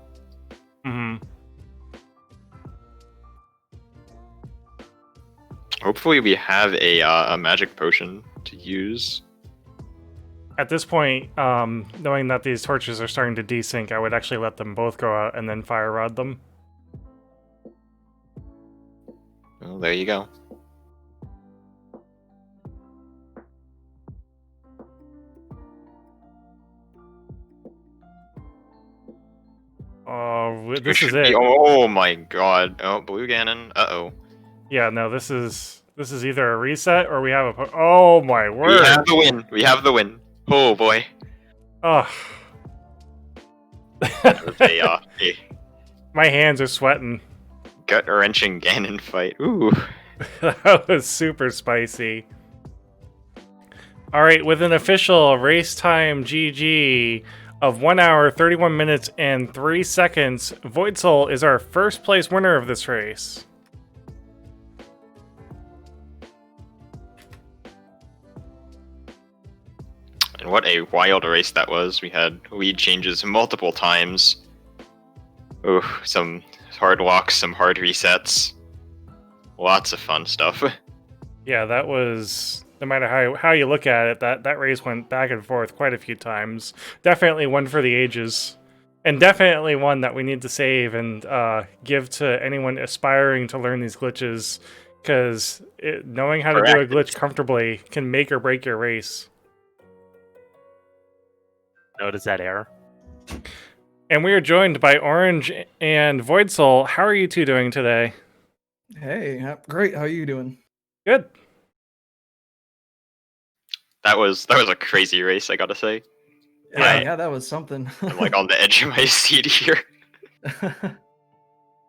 Speaker 2: Hopefully we have a magic potion to use.
Speaker 1: At this point, knowing that these torches are starting to desync, I would actually let them both go out and then fire rod them.
Speaker 2: Well, there you go.
Speaker 1: Oh, this is
Speaker 2: Be,
Speaker 1: it.
Speaker 2: oh my god. Oh, Blue Ganon. Uh-oh.
Speaker 1: Yeah, no, this is either a reset or we have a... Oh, my word.
Speaker 2: We have the win. We have the win. Oh, boy.
Speaker 1: Oh.
Speaker 2: That was a
Speaker 1: My hands are sweating.
Speaker 2: gut-wrenching Ganon fight. Ooh.
Speaker 1: That was super spicy. Alright, with an official race time GG of 1 hour, 31 minutes, and 3 seconds, V0ids0l is our first place winner of this race.
Speaker 2: And what a wild race that was. We had lead changes multiple times. Ooh, some hard walks, some hard resets. Lots of fun stuff.
Speaker 1: Yeah, that was... No matter how you look at it, that race went back and forth quite a few times. Definitely one for the ages. And definitely one that we need to save and give to anyone aspiring to learn these glitches. Because knowing how to do a glitch comfortably can make or break your race.
Speaker 3: Notice that error.
Speaker 1: And we are joined by Orange and V0ids0l. How are you two doing today?
Speaker 4: Hey, great. How are you doing?
Speaker 1: Good.
Speaker 2: That was a crazy race, I gotta say.
Speaker 4: Yeah, that was something.
Speaker 2: I'm like on the edge of my seat here.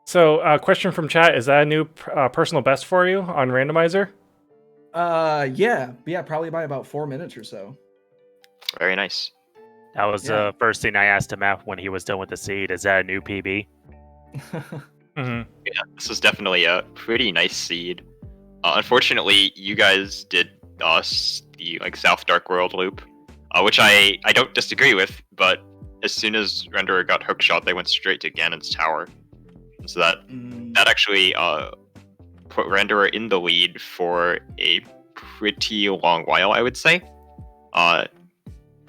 Speaker 1: So, question from chat: is that a new personal best for you on randomizer?
Speaker 4: Yeah, probably by about 4 minutes or so.
Speaker 2: Very nice.
Speaker 3: That was the first thing I asked him after when he was done with the seed. Is that a new PB?
Speaker 1: Mm-hmm.
Speaker 2: Yeah, this is definitely a pretty nice seed. Unfortunately, you guys did the like South Dark World loop, which I don't disagree with. But as soon as Renderer got hookshot, they went straight to Ganon's tower, and so that actually put Renderer in the lead for a pretty long while, I would say,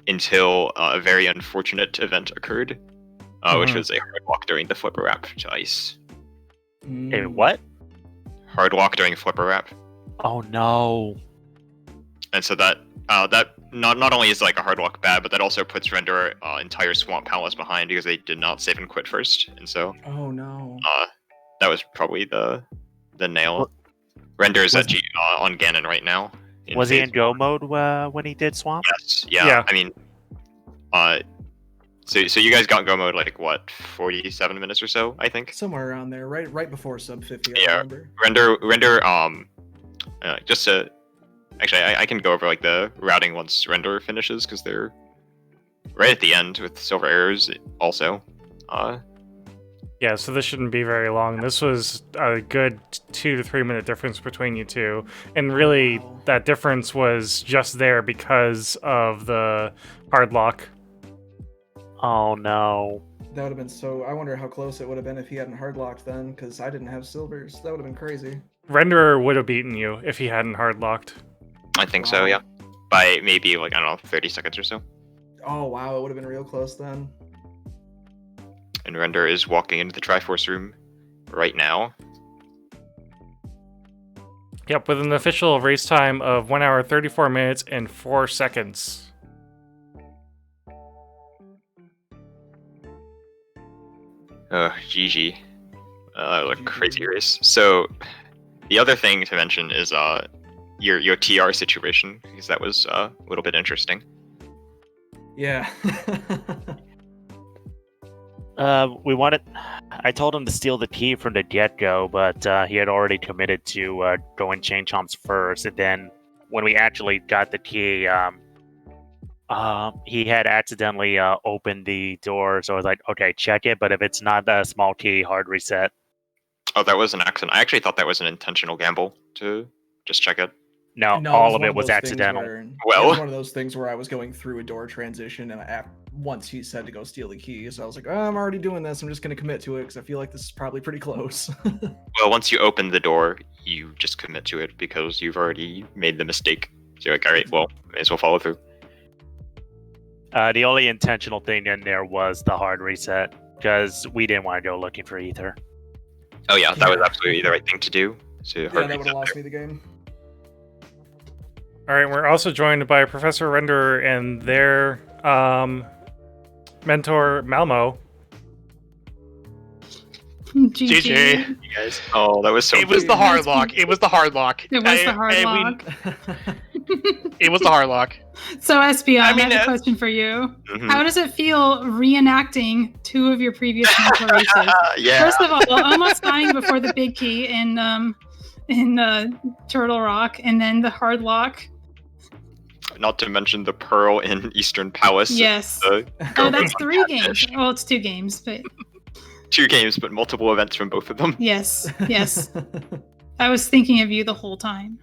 Speaker 2: until a very unfortunate event occurred, which was a hard walk during the flipper wrap to ice.
Speaker 3: Hey, what?
Speaker 2: Hard walk during flipper wrap.
Speaker 3: Oh no.
Speaker 2: And so that not only is like a hard walk bad, but that also puts Renderer entire Swamp Palace behind because they did not save and quit first, and so
Speaker 4: Oh no.
Speaker 2: that was probably the nail. Renderer's on Ganon right now.
Speaker 3: Was he in go mode when he did Swamp?
Speaker 2: Yes. Yeah. I mean, so you guys got go mode like what, 47 minutes or so, I think.
Speaker 4: Somewhere around there, right before sub 50. I
Speaker 2: Yeah.
Speaker 4: remember.
Speaker 2: Render. Just to actually, I can go over like the routing once Render finishes because they're right at the end with silver arrows also.
Speaker 1: Yeah, so this shouldn't be very long. This was a good 2 to 3 minute difference between you two. And really, that difference was just there because of the hard lock.
Speaker 3: Oh no.
Speaker 4: That would have been so... I wonder how close it would have been if he hadn't hard locked then, because I didn't have silvers. That would have been crazy.
Speaker 1: Renderer would have beaten you if he hadn't hard locked.
Speaker 2: I think so, yeah. By maybe like, I don't know, 30 seconds or so.
Speaker 4: Oh wow, it would have been real close then.
Speaker 2: And Render is walking into the Triforce room right now.
Speaker 1: Yep, with an official race time of 1 hour, 34 minutes, and 4 seconds.
Speaker 2: GG. That was a crazy race. So, the other thing to mention is your TR situation, because that was a little bit interesting.
Speaker 4: Yeah.
Speaker 3: I told him to steal the key from the get-go, but he had already committed to going Chain Chomps first, and then when we actually got the key, he had accidentally opened the door, so I was like, okay, check it, but if it's not a small key, hard reset.
Speaker 2: Oh, that was an accident. I actually thought that was an intentional gamble to just check it.
Speaker 3: No, all of it was accidental.
Speaker 4: It
Speaker 2: Well,
Speaker 4: was one of those things where I was going through a door transition, and once he said to go steal the key, so I was like, oh, I'm already doing this. I'm just going to commit to it because I feel like this is probably pretty close.
Speaker 2: well, once you open the door, you just commit to it because you've already made the mistake. So you're like, all right, well, may as well follow through.
Speaker 3: The only intentional thing in there was the hard reset, because we didn't want to go looking for Ether.
Speaker 2: Oh yeah, that was absolutely the right thing to do. So
Speaker 4: Yeah, that would have lost me the game.
Speaker 1: All right, we're also joined by Professor Renderer and their mentor, Malmo.
Speaker 5: GG.
Speaker 2: You guys. Oh, that was so.
Speaker 5: It was the
Speaker 4: That's
Speaker 5: hard lock. It was the hard lock.
Speaker 6: It was the hard
Speaker 5: we-
Speaker 6: lock.
Speaker 5: It was the hard lock.
Speaker 6: So, Espeon, I
Speaker 5: mean,
Speaker 6: have a question for you.
Speaker 2: Mhm.
Speaker 6: How does it feel reenacting 2 of your previous mentor races?
Speaker 2: Yeah.
Speaker 6: First of all, almost dying before the big key in Turtle Rock, and then the hard lock.
Speaker 2: Not to mention the Pearl in Eastern Palace.
Speaker 6: Yes.
Speaker 2: The
Speaker 6: Oh, that's 3
Speaker 2: Catfish.
Speaker 6: games. Well, it's 2 games, but
Speaker 2: 2 games, but multiple events from both of them.
Speaker 6: yes, yes. I was thinking of you the whole time.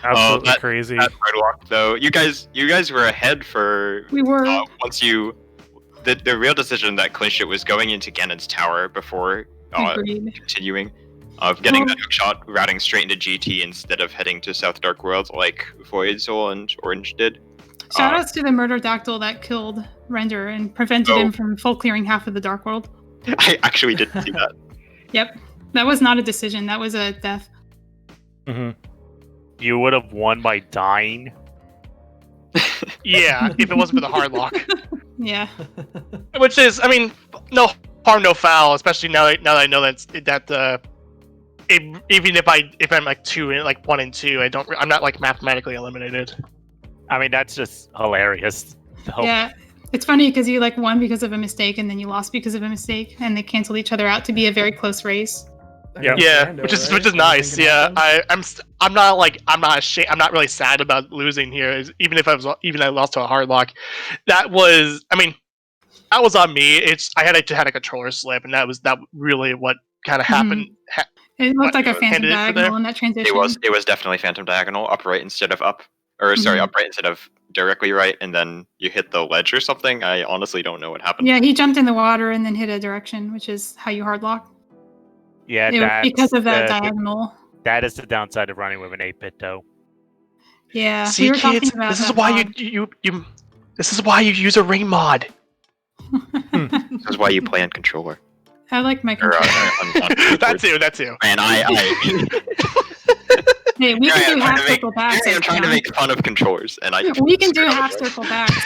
Speaker 1: Absolutely
Speaker 2: that-
Speaker 1: crazy.
Speaker 2: That hard walk, though, you guys were ahead for
Speaker 6: We were.
Speaker 2: once you. The real decision that clinched it was going into Ganon's tower before
Speaker 6: Agreed.
Speaker 2: continuing, of getting
Speaker 6: Well-
Speaker 2: that hook shot, routing straight into GT instead of heading to South Dark World like V0ids0l and Orange did.
Speaker 6: Shoutouts to the murder dactyl that killed Render and prevented
Speaker 2: Oh.
Speaker 6: him from full clearing half of the Dark World.
Speaker 2: I actually didn't see that.
Speaker 6: Yep. That was not a decision. That was a death.
Speaker 1: Hmm.
Speaker 3: You would have won by dying.
Speaker 5: Yeah, if it wasn't for the hard lock.
Speaker 6: Yeah.
Speaker 5: Which is, I mean, no harm, no foul. Especially now that I know even if I'm like 1 and 2, I'm not like mathematically eliminated.
Speaker 3: I mean, that's just hilarious. Oh,
Speaker 6: Yeah. It's funny because you like won because of a mistake and then you lost because of a mistake, and they canceled each other out to be a very close race.
Speaker 1: Yeah.
Speaker 5: Yeah,
Speaker 4: Rando,
Speaker 5: which is
Speaker 4: right?
Speaker 5: nice.
Speaker 4: Thinking
Speaker 5: Yeah,
Speaker 4: happens.
Speaker 5: I'm not ashamed. I'm not really sad about losing here. Even if I lost to a hard lock, that was on me. I had a controller slip, and that really what kind of happened.
Speaker 6: It looked like a
Speaker 5: What,
Speaker 6: phantom
Speaker 5: handed it to
Speaker 6: diagonal
Speaker 5: there?
Speaker 6: in that transition.
Speaker 2: It was definitely Phantom Diagonal, upright instead of up. Or sorry,
Speaker 6: Mhm.
Speaker 2: upright instead of directly right, and then you hit the ledge or something. I honestly don't know what happened.
Speaker 6: Yeah, he jumped in the water and then hit a direction, which is how you hard lock.
Speaker 3: yeah,
Speaker 6: It was
Speaker 3: that's
Speaker 6: because of that
Speaker 3: the-
Speaker 6: diagonal.
Speaker 3: That is the downside of running with an 8-bit, though.
Speaker 6: Yeah.
Speaker 5: See,
Speaker 6: we were
Speaker 5: kids,
Speaker 6: talking about
Speaker 5: this is
Speaker 6: that
Speaker 5: why
Speaker 6: mod.
Speaker 5: you this is why you use a ring mod.
Speaker 2: This is why you play on controller.
Speaker 6: I like my
Speaker 2: Or,
Speaker 6: controller.
Speaker 5: that too.
Speaker 2: Man,
Speaker 6: Hey, we
Speaker 2: Here I
Speaker 6: can
Speaker 2: am
Speaker 6: do
Speaker 2: trying
Speaker 6: half
Speaker 2: to make-
Speaker 6: circle backs.
Speaker 2: here I am trying to
Speaker 6: Espeon.
Speaker 2: make fun of controllers, and I.
Speaker 6: We can do half circle backs.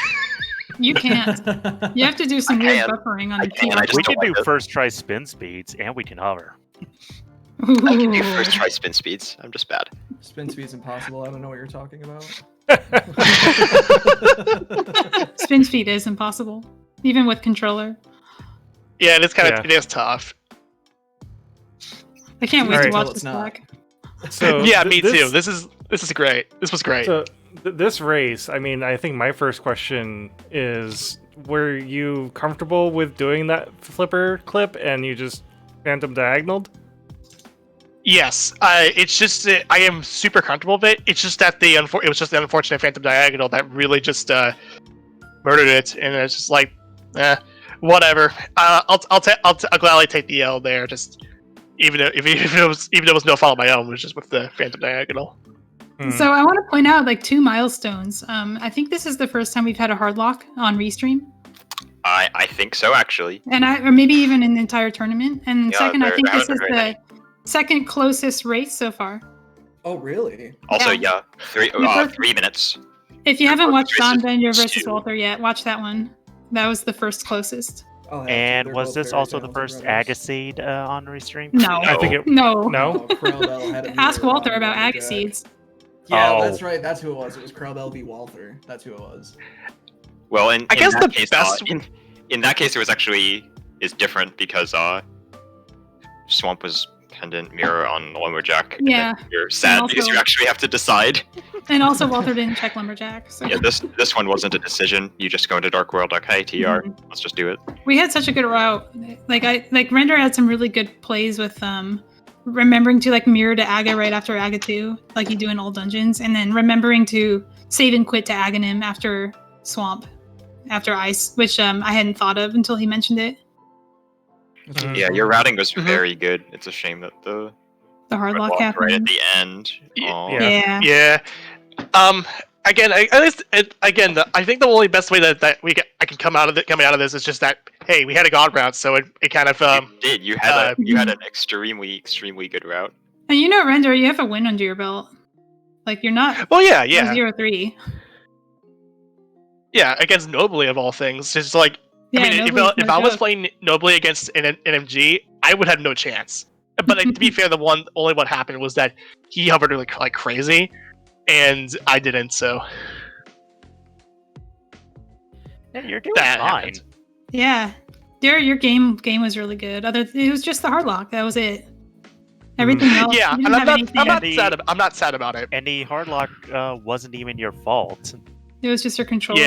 Speaker 6: You can't. You have to do some
Speaker 2: I
Speaker 6: weird
Speaker 2: can.
Speaker 6: buffering on
Speaker 2: I
Speaker 6: the
Speaker 2: can, I
Speaker 6: keyboard.
Speaker 2: just
Speaker 3: We
Speaker 2: don't
Speaker 3: can do
Speaker 2: like it.
Speaker 3: first try spin speeds, and we can hover.
Speaker 2: I can do
Speaker 6: Ooh.
Speaker 2: first try spin speeds. I'm just bad.
Speaker 4: Spin speed's impossible. I don't know what you're talking about.
Speaker 6: Spin speed is impossible, even with controller.
Speaker 5: Yeah, it is kind of
Speaker 1: Yeah.
Speaker 5: it is tough.
Speaker 6: I can't wait
Speaker 1: Alright.
Speaker 6: to watch
Speaker 4: Well, it's
Speaker 6: this
Speaker 4: not.
Speaker 6: back.
Speaker 1: So
Speaker 5: Yeah,
Speaker 1: th-
Speaker 5: me
Speaker 1: this-
Speaker 5: too. This is great. This was great.
Speaker 1: So this race, I mean, I think my first question is: were you comfortable with doing that flipper clip, and you just phantom diagonaled?
Speaker 5: Yes, it's just I am super comfortable with it. It's just that it was just the unfortunate phantom diagonal that really just murdered it, and it's just like, whatever. I'll gladly take the L there. Just even if it was no fault of my own, it was just with the phantom diagonal.
Speaker 1: Hmm.
Speaker 6: So I want to point out like 2 milestones. I think this is the first time we've had a hard lock on Restream,
Speaker 2: I think so, actually.
Speaker 6: and or maybe even an entire tournament. And
Speaker 2: Yeah,
Speaker 6: second, I
Speaker 2: there
Speaker 6: think this
Speaker 2: haven't
Speaker 6: is
Speaker 2: been very
Speaker 6: the second closest race so far.
Speaker 4: Oh, really?
Speaker 2: Also,
Speaker 6: Yeah.
Speaker 2: yeah, 3 minutes.
Speaker 6: If you haven't
Speaker 2: closest
Speaker 6: watched Don
Speaker 2: race is
Speaker 6: Bender versus
Speaker 2: 2.
Speaker 6: Walter yet, watch that one. That was the first closest.
Speaker 4: Oh,
Speaker 3: And was this also the first Agassiz on Restream?
Speaker 6: No,
Speaker 1: I think it.
Speaker 6: no.
Speaker 1: No.
Speaker 6: Ask Walter about Agassiz.
Speaker 4: Yeah,
Speaker 3: Oh.
Speaker 4: that's right. That's who it was. It was Crowdell v. Walther. That's who it was.
Speaker 2: Well, in
Speaker 5: I guess
Speaker 2: that
Speaker 5: the
Speaker 2: case,
Speaker 5: best-
Speaker 2: in that case, it was actually different because Swamp was pendant mirror on Lumberjack. and
Speaker 6: Yeah.
Speaker 2: then you're sad because
Speaker 6: also-
Speaker 2: you actually have to decide.
Speaker 6: And also Walter didn't check Lumberjack. So.
Speaker 2: Yeah, this one wasn't a decision. You just go into Dark World. Okay, TR.
Speaker 6: Mhm.
Speaker 2: Let's just do it.
Speaker 6: We had such a good route. Like Render had some really good plays with remembering to like mirror to Aga right after Aga 2, like you do in all dungeons, and then remembering to save and quit to Aghanim after Swamp, after Ice, which I hadn't thought of until he mentioned it.
Speaker 1: Mhm.
Speaker 2: Yeah, your routing was
Speaker 5: Mhm.
Speaker 2: very good. It's a shame that the
Speaker 6: The hard
Speaker 2: red
Speaker 6: lock
Speaker 2: lock right at
Speaker 6: happened.
Speaker 2: the end.
Speaker 5: Yeah.
Speaker 2: Aw.
Speaker 1: Yeah.
Speaker 6: Yeah.
Speaker 5: Yeah. Again, at least I think the only best way that I can come out of this is just that hey, we had a god route, so it kind of
Speaker 2: You did. You had
Speaker 6: Mhm.
Speaker 2: an extremely good route.
Speaker 6: And you know, Render, you have a win under your belt. Like you're not
Speaker 5: well, yeah,
Speaker 6: 0-3.
Speaker 5: yeah, against Nobly of all things. Just like
Speaker 6: Yeah,
Speaker 5: I mean,
Speaker 6: Nobly's
Speaker 5: if
Speaker 6: no
Speaker 5: I was
Speaker 6: joke.
Speaker 5: playing Nobly against an MG, I would have no chance. But like, to be fair, only what happened was that he hovered like crazy, and I didn't. So
Speaker 3: Yeah, you're doing
Speaker 5: that
Speaker 3: fine.
Speaker 5: happened.
Speaker 6: Yeah, your game was really good. It was just the hard lock. That was it. Everything else,
Speaker 5: Yeah,
Speaker 6: you
Speaker 5: and
Speaker 6: didn't have anything.
Speaker 5: I'm not sad about it.
Speaker 3: And the hard lock wasn't even your fault.
Speaker 6: It was just your controller.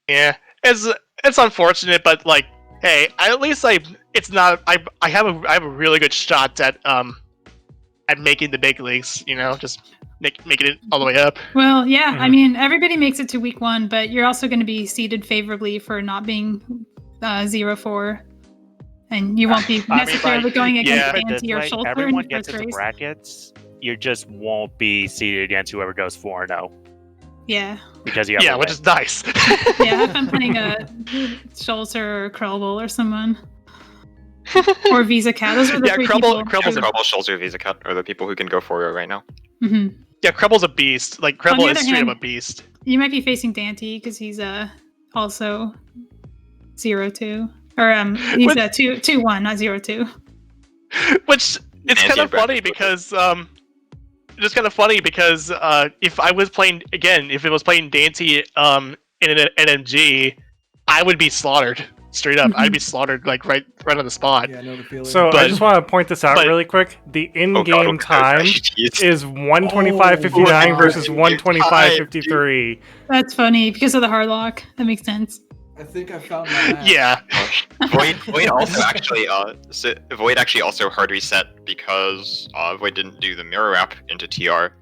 Speaker 5: Yeah. It's unfortunate, but like, hey, at least I have a really good shot at making the big leagues. You know, just making it all the way up.
Speaker 6: Well, yeah. I
Speaker 1: Mhm.
Speaker 6: mean, everybody makes it to week 1, but you're also going to be seeded favorably for not being 0-4, and you won't be necessarily going against
Speaker 5: yeah.
Speaker 6: Anti or Schulter in
Speaker 3: Everyone
Speaker 6: your
Speaker 3: gets
Speaker 6: first
Speaker 3: into
Speaker 6: race.
Speaker 3: brackets. You just won't be seeded against whoever goes 4-0
Speaker 6: Yeah,
Speaker 3: because you have a
Speaker 5: Which
Speaker 3: win.
Speaker 5: is nice.
Speaker 6: yeah. If I'm playing a Schulter or Krelbel or someone, or Visa Cat, those are the
Speaker 5: Yeah,
Speaker 6: three
Speaker 5: Krelbel-
Speaker 6: people.
Speaker 5: Krelbel's
Speaker 2: Yeah, Rebel, Schulzer, Visa Cut are the people who can go 4-0 right now.
Speaker 6: hmm
Speaker 5: Yeah, Krebel's a beast. Like
Speaker 6: On the
Speaker 5: Krebel is
Speaker 6: other
Speaker 5: straight up
Speaker 6: hand-
Speaker 5: a beast.
Speaker 6: You might be facing Dante because he's also 0-2, or he's
Speaker 5: What?
Speaker 6: 2-1, not 0-2.
Speaker 5: Which it's kind of funny because it's kind of funny because if I was playing if it was playing Dante in an NMG, I would be slaughtered straight up. I'd be slaughtered like right on the spot.
Speaker 4: Yeah, I know the feeling.
Speaker 1: So I
Speaker 5: But-
Speaker 1: just want to point this out
Speaker 5: but-
Speaker 1: really quick. The in-game
Speaker 2: God,
Speaker 1: time
Speaker 2: jeez.
Speaker 1: is 125.59
Speaker 4: Oh,
Speaker 1: versus
Speaker 2: wow.
Speaker 1: 125.53.
Speaker 6: That's funny because of the hard lock. That makes sense.
Speaker 4: I think I found my map.
Speaker 5: Yeah.
Speaker 2: Void also actually Void actually also hard reset because Void didn't do the mirror wrap into TR,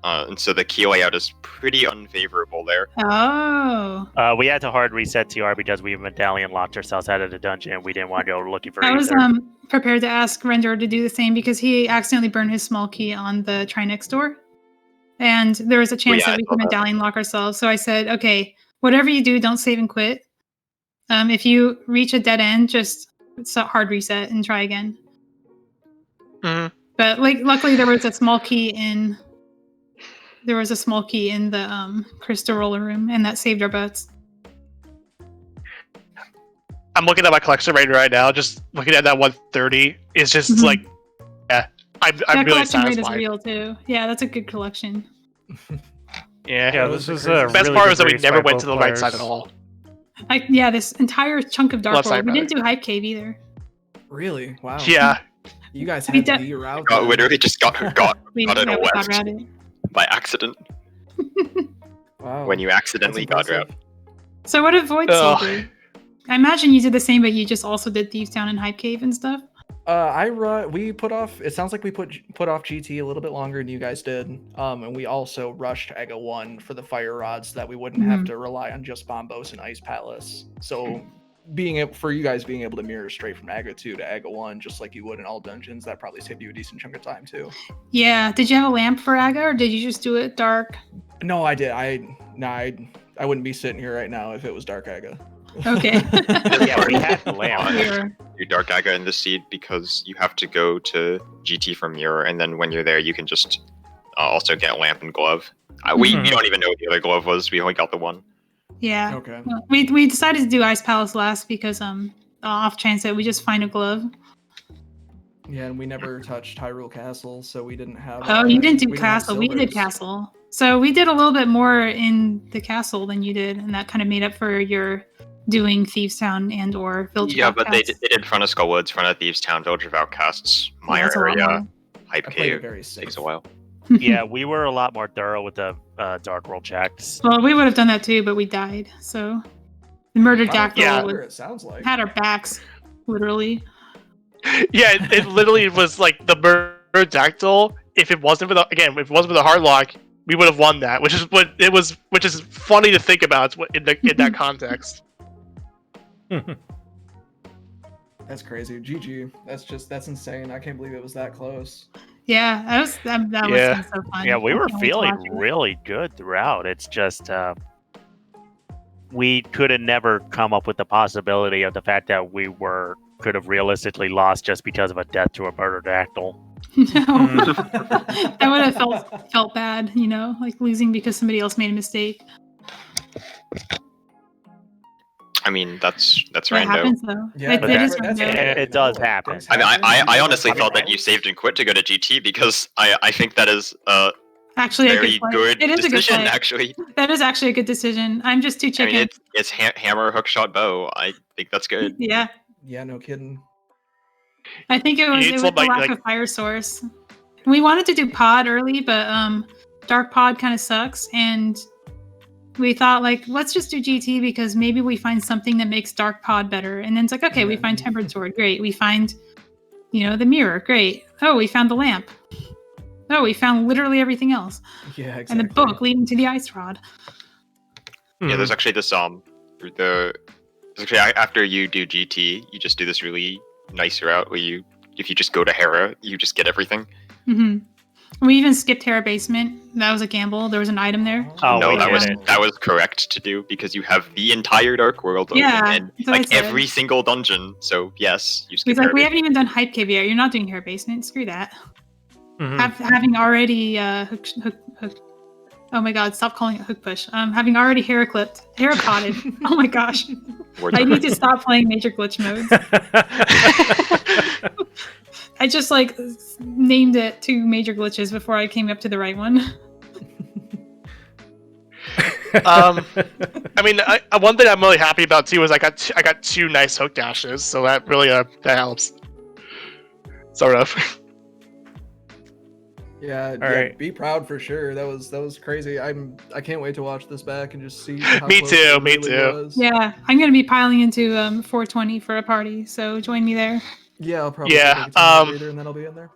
Speaker 2: and so the key layout is pretty unfavorable there.
Speaker 6: Oh,
Speaker 3: We had to hard reset TR because we medallion locked ourselves out of the dungeon and we didn't want to go looking for
Speaker 6: I was
Speaker 3: either.
Speaker 6: prepared to ask Render to do the same because he accidentally burned his small key on the Try Next door, and there was a chance
Speaker 2: yeah,
Speaker 6: that we
Speaker 2: I saw
Speaker 6: could
Speaker 2: that.
Speaker 6: medallion lock ourselves. So I said, okay, whatever you do, don't save and quit. If you reach a dead end, just hard reset and try again.
Speaker 5: Mhm.
Speaker 6: But like, luckily there was a small key in. There was a small key in the crystal roller room, and that saved our butts.
Speaker 5: I'm looking at my collection right now. Just looking at that 130, it's just
Speaker 6: Mhm.
Speaker 5: like, yeah, I'm
Speaker 6: That
Speaker 5: really
Speaker 6: collection rate is
Speaker 5: satisfied.
Speaker 6: real too. Yeah, that's a good collection.
Speaker 5: Yeah.
Speaker 1: Yeah,
Speaker 4: That
Speaker 1: this
Speaker 4: was
Speaker 1: is
Speaker 4: the
Speaker 1: a
Speaker 4: craziest-
Speaker 5: Best
Speaker 1: really
Speaker 5: part
Speaker 1: good
Speaker 5: was that we
Speaker 1: race
Speaker 5: never
Speaker 1: by
Speaker 5: went
Speaker 1: both
Speaker 5: to the right side
Speaker 1: players.
Speaker 5: at all.
Speaker 6: Yeah, this entire chunk of Dark
Speaker 5: Left
Speaker 6: World.
Speaker 5: side,
Speaker 6: We didn't
Speaker 5: rather.
Speaker 6: do Hype Cave either.
Speaker 4: Really? Wow.
Speaker 5: Yeah.
Speaker 4: You guys
Speaker 6: We
Speaker 4: had
Speaker 6: def-
Speaker 4: the route.
Speaker 2: Got
Speaker 4: then.
Speaker 2: literally just got
Speaker 6: We
Speaker 2: got it
Speaker 6: never got
Speaker 2: left
Speaker 6: routed.
Speaker 2: by accident
Speaker 4: Wow.
Speaker 2: when you accidentally
Speaker 4: That's
Speaker 2: got route.
Speaker 4: impressive.
Speaker 6: So what did Void Soul
Speaker 5: Ugh.
Speaker 6: do? I imagine you did the same, but you just also did Thieves Town and Hype Cave and stuff.
Speaker 4: We put off. It sounds like we put off GT a little bit longer than you guys did. And we also rushed Ega 1 for the fire rods so that we wouldn't have to rely on just Bombos and Ice Palace. So for you guys being able to mirror straight from Aga 2 to Aga 1, just like you would in all dungeons, that probably saved you a decent chunk of time too.
Speaker 6: Yeah. Did you have a lamp for Aga, or did you just do it dark?
Speaker 4: No, I did. I wouldn't be sitting here right now if it was Dark Aga.
Speaker 6: Okay.
Speaker 3: Yeah, we had the lamp.
Speaker 6: Here.
Speaker 2: You Dark Aga in the seed because you have to go to GT from Mirror, and then when you're there, you can just also get Lamp and Glove. We
Speaker 1: Mhm.
Speaker 2: don't even know what the other glove was. We only got the one.
Speaker 6: Yeah.
Speaker 4: Okay.
Speaker 6: Well, we decided to do Ice Palace last because off chance that we just find a glove.
Speaker 4: Yeah, and we never touched Hyrule Castle, so we didn't have.
Speaker 6: Oh, you didn't do
Speaker 4: we have
Speaker 6: castle. We did
Speaker 4: silvers.
Speaker 6: castle. So we did a little bit more in the castle than you did, and that kind of made up for your doing Thieves Town and or Village of
Speaker 2: Yeah, but they
Speaker 6: Outcasts.
Speaker 2: did Front of Skull Woods, Front of Thieves Town, Village of Outcasts,
Speaker 6: Yeah,
Speaker 2: Mire
Speaker 6: that's a lot
Speaker 2: area,
Speaker 6: more.
Speaker 2: Hype
Speaker 4: I played it
Speaker 2: Cave.
Speaker 4: very safe.
Speaker 2: Takes a while.
Speaker 3: Yeah, we were a lot more thorough with the Dark World checks.
Speaker 6: Well, we would have done that too, but we died. So the murdered
Speaker 4: Wow,
Speaker 6: Dactyl
Speaker 5: Yeah.
Speaker 6: would
Speaker 4: it sounds like.
Speaker 6: had our backs, literally.
Speaker 5: Yeah, it literally was like the Pterodactyl. If it wasn't for the hard lock, we would have won that. Which is funny to think about in that context.
Speaker 4: That's crazy. GG. That's insane. I can't believe it was that close.
Speaker 6: Yeah, that was
Speaker 5: Yeah.
Speaker 6: so fun.
Speaker 3: Yeah, we
Speaker 6: I
Speaker 3: were
Speaker 6: can't wait to
Speaker 3: feeling
Speaker 6: watch it.
Speaker 3: really good throughout. It's just we could have never come up with the possibility of the fact that we could have realistically lost just because of a death to a pterodactyl.
Speaker 6: No, that would have felt bad, like losing because somebody else made a mistake.
Speaker 2: I mean, that's
Speaker 6: That
Speaker 2: rando.
Speaker 6: happens though.
Speaker 4: Yeah,
Speaker 6: it
Speaker 3: that's-
Speaker 6: is
Speaker 4: that's
Speaker 6: rando.
Speaker 4: okay,
Speaker 3: It does
Speaker 4: no,
Speaker 3: happen.
Speaker 4: things
Speaker 2: I mean, I
Speaker 4: happen.
Speaker 2: honestly thought that
Speaker 4: People
Speaker 2: you saved and quit to go to GT because I think that is a
Speaker 6: Actually, a
Speaker 2: very
Speaker 6: good play.
Speaker 2: good
Speaker 6: It is a good
Speaker 2: decision,
Speaker 6: play.
Speaker 2: actually.
Speaker 6: That is actually a good decision. I'm just too
Speaker 2: I
Speaker 6: chicken.
Speaker 2: mean, it's hammer, hook shot, bow. I think that's good.
Speaker 6: Yeah,
Speaker 4: Yeah, no kidding.
Speaker 6: I think it was
Speaker 5: need
Speaker 6: the
Speaker 5: somebody,
Speaker 6: lack
Speaker 5: like-
Speaker 6: of fire source. We wanted to do pod early, but dark pod kind of sucks, and we thought like let's just do GT because maybe we find something that makes dark pod better. And then it's like, okay, we
Speaker 4: Yeah.
Speaker 6: find tempered sword, great. We find, the mirror, great. Oh, we found the lamp. Oh, we found literally everything else,
Speaker 4: Yeah, exactly.
Speaker 6: and the book leading to the ice rod.
Speaker 2: Yeah, there's actually this after you do GT, you just do this really nice route where if you just go to Hera, you just get everything.
Speaker 6: Hmm. We even skipped Terra Basement. That was a gamble. There was an item there.
Speaker 3: Oh,
Speaker 2: No,
Speaker 3: we
Speaker 2: that
Speaker 3: didn't.
Speaker 2: was correct to do because you have the entire Dark World open
Speaker 6: Yeah,
Speaker 2: and
Speaker 6: that's what I
Speaker 2: like
Speaker 6: said.
Speaker 2: every single dungeon. So yes, you skip
Speaker 6: He's like,
Speaker 2: Hera.
Speaker 6: we haven't even done Hype Cave yet. You're not doing Terra Basement. Screw that.
Speaker 1: Mhm.
Speaker 6: Having already hook. Oh my god! Stop calling it hook push. Having already Hera potted. Oh my gosh!
Speaker 2: Words
Speaker 6: I
Speaker 2: are
Speaker 6: need
Speaker 2: good.
Speaker 6: to stop playing major glitch modes. I just named it 2 major glitches before I came up to the right one.
Speaker 5: I mean, one thing I'm really happy about too is I got 2 nice hook dashes, so that really that helps. Sort of.
Speaker 4: Yeah,
Speaker 1: All right.
Speaker 4: be proud for sure. That was crazy. I can't wait to watch this back and just see. How
Speaker 5: Me
Speaker 4: close
Speaker 5: too,
Speaker 4: it
Speaker 5: me
Speaker 4: really
Speaker 5: too.
Speaker 4: was.
Speaker 6: Yeah, I'm gonna be piling into 420 for a party, so join me there.
Speaker 4: Yeah, I'll probably
Speaker 5: Yeah,
Speaker 4: take a 10 minute breather and then I'll be in there.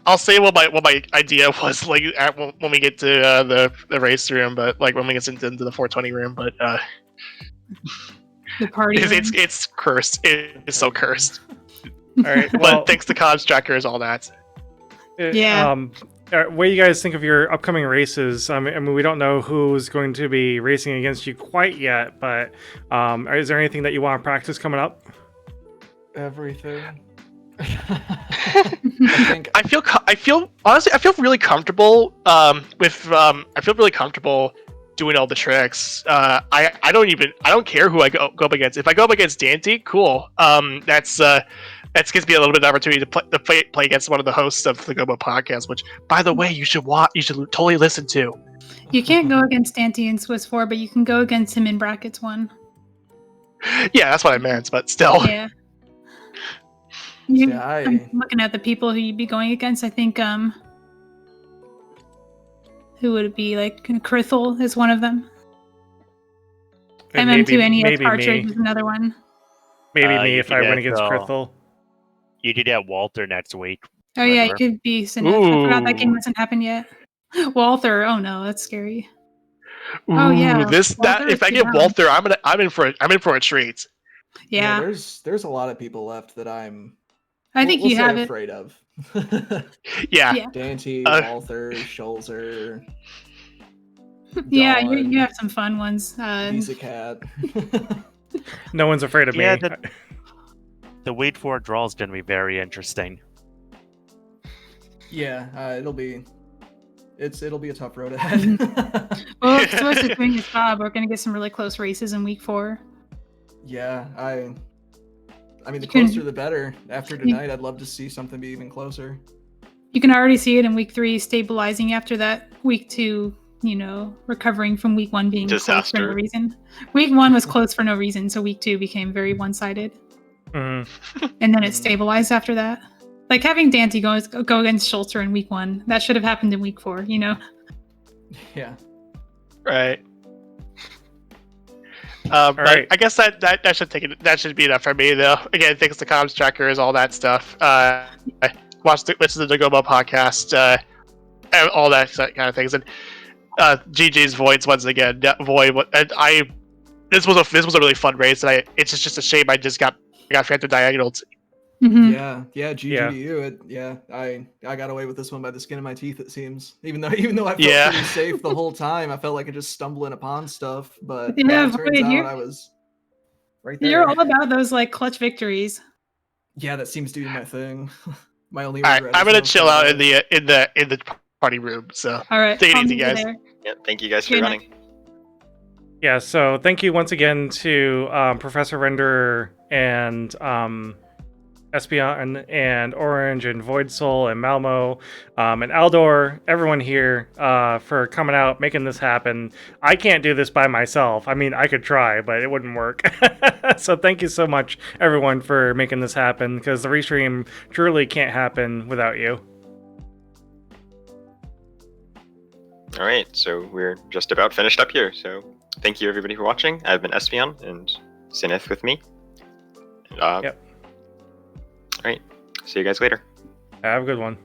Speaker 5: I'll say what my idea was when we get to the race room, but when we get into the 420 room, but
Speaker 6: The party.
Speaker 5: it's cursed. It's so cursed.
Speaker 1: All right. Well,
Speaker 5: But thanks to Cons Trackers, all that.
Speaker 6: Yeah.
Speaker 1: What do you guys think of your upcoming races? I mean, we don't know who's going to be racing against you quite yet, but is there anything that you want to practice coming up?
Speaker 4: Everything. I think
Speaker 5: I feel honestly, I feel really comfortable I feel really comfortable doing all the tricks. I don't care who I go up against. If I go up against Dante, cool. That gives me a little bit of opportunity to play against one of the hosts of the Gobo podcast, which, by the way, you should totally listen to.
Speaker 6: You can't go against Dante in Swiss 4, but you can go against him in Brackets 1.
Speaker 5: Yeah, that's what I meant, but still.
Speaker 6: Yeah. I'm looking at the people who you'd be going against. I think, who would it be? Krithel is one of them.
Speaker 1: And
Speaker 6: MM2NES Cartridge is another one.
Speaker 1: Maybe
Speaker 3: You
Speaker 1: me if
Speaker 3: could
Speaker 1: I win against
Speaker 3: also-
Speaker 1: Krithel.
Speaker 3: You could have Walter next week.
Speaker 6: Oh yeah,
Speaker 3: Whatever.
Speaker 6: it could be Cinaeth. I forgot that game
Speaker 5: Ooh.
Speaker 6: hasn't happened yet. Walther, oh no, that's scary. Oh, yeah,
Speaker 5: Ooh,
Speaker 6: Walther
Speaker 5: if
Speaker 6: is
Speaker 5: I get
Speaker 6: down.
Speaker 5: Walther, I'm in for a treat.
Speaker 6: Yeah,
Speaker 4: there's a lot of people left that
Speaker 6: I think
Speaker 4: we'll
Speaker 6: you
Speaker 4: say
Speaker 6: have it.
Speaker 4: afraid of.
Speaker 5: Yeah.
Speaker 6: Yeah.
Speaker 4: Dante,
Speaker 5: Uh,
Speaker 4: Walther, Schulzer,
Speaker 6: Yeah,
Speaker 4: Dawn,
Speaker 6: you have some fun ones.
Speaker 4: Visa Cat.
Speaker 1: No one's afraid of
Speaker 3: Yeah,
Speaker 1: me.
Speaker 3: The Wait for a draw is going to be very interesting.
Speaker 4: Yeah, it'll be a tough road ahead.
Speaker 6: Well, if Swiss is doing his job, we're gonna get some really close races in week 4.
Speaker 4: Yeah, I mean, the
Speaker 6: You can-
Speaker 4: closer the better. After tonight, I'd love to see something be even closer.
Speaker 6: You can already see it in week 3 stabilizing after that. Week 2, recovering from week 1 being close for no
Speaker 2: Disaster.
Speaker 6: reason. Week 1 was close for no reason, so week 2 became very one-sided.
Speaker 1: Mhm.
Speaker 6: And then it stabilized after that. Like having Dante go against Schulzer in week 1, that should have happened in week 4,
Speaker 4: Yeah.
Speaker 5: Right. But
Speaker 1: right.
Speaker 5: I guess that should be enough for me though. Again, thanks to Comms Trackers, all that stuff. I listen to the Gobo podcast, and all that kind of things. And GG's Voids once again. Void. And this was a really fun race. And it's just a shame I got Phantom Diagonal.
Speaker 6: Mhm.
Speaker 4: Yeah, GG
Speaker 1: Yeah.
Speaker 4: to you. I got away with this one by the skin of my teeth, it seems. Even though I felt
Speaker 5: Yeah.
Speaker 4: pretty safe the whole time, I felt like I just stumbling upon stuff. But
Speaker 6: Yeah,
Speaker 4: it turns
Speaker 6: Void,
Speaker 4: out
Speaker 6: you're-
Speaker 4: I was right there.
Speaker 6: You're all about those clutch victories.
Speaker 4: Yeah, that seems to be my thing. My only
Speaker 5: All right,
Speaker 4: regret
Speaker 5: I'm
Speaker 4: is
Speaker 5: gonna
Speaker 4: no
Speaker 5: chill out in
Speaker 4: photos.
Speaker 5: the party room. So
Speaker 6: All right,
Speaker 5: take it
Speaker 6: I'll
Speaker 5: easy,
Speaker 6: meet you
Speaker 5: guys.
Speaker 6: there.
Speaker 2: Yeah, thank you guys for
Speaker 6: Good
Speaker 2: running.
Speaker 6: night.
Speaker 1: Yeah, so thank you once again to Professor Renderer and Espeon and Orange and V0ids0l and Malmo and Adilor, everyone here for coming out, making this happen. I can't do this by myself. I mean, I could try, but it wouldn't work. So thank you so much, everyone, for making this happen, because the restream truly can't happen without you.
Speaker 2: All right, so we're just about finished up here. So thank you, everybody, for watching. I've been Espeon and Cinaeth with me. And,
Speaker 1: Yep.
Speaker 2: All right, see you guys later.
Speaker 1: Have a good one.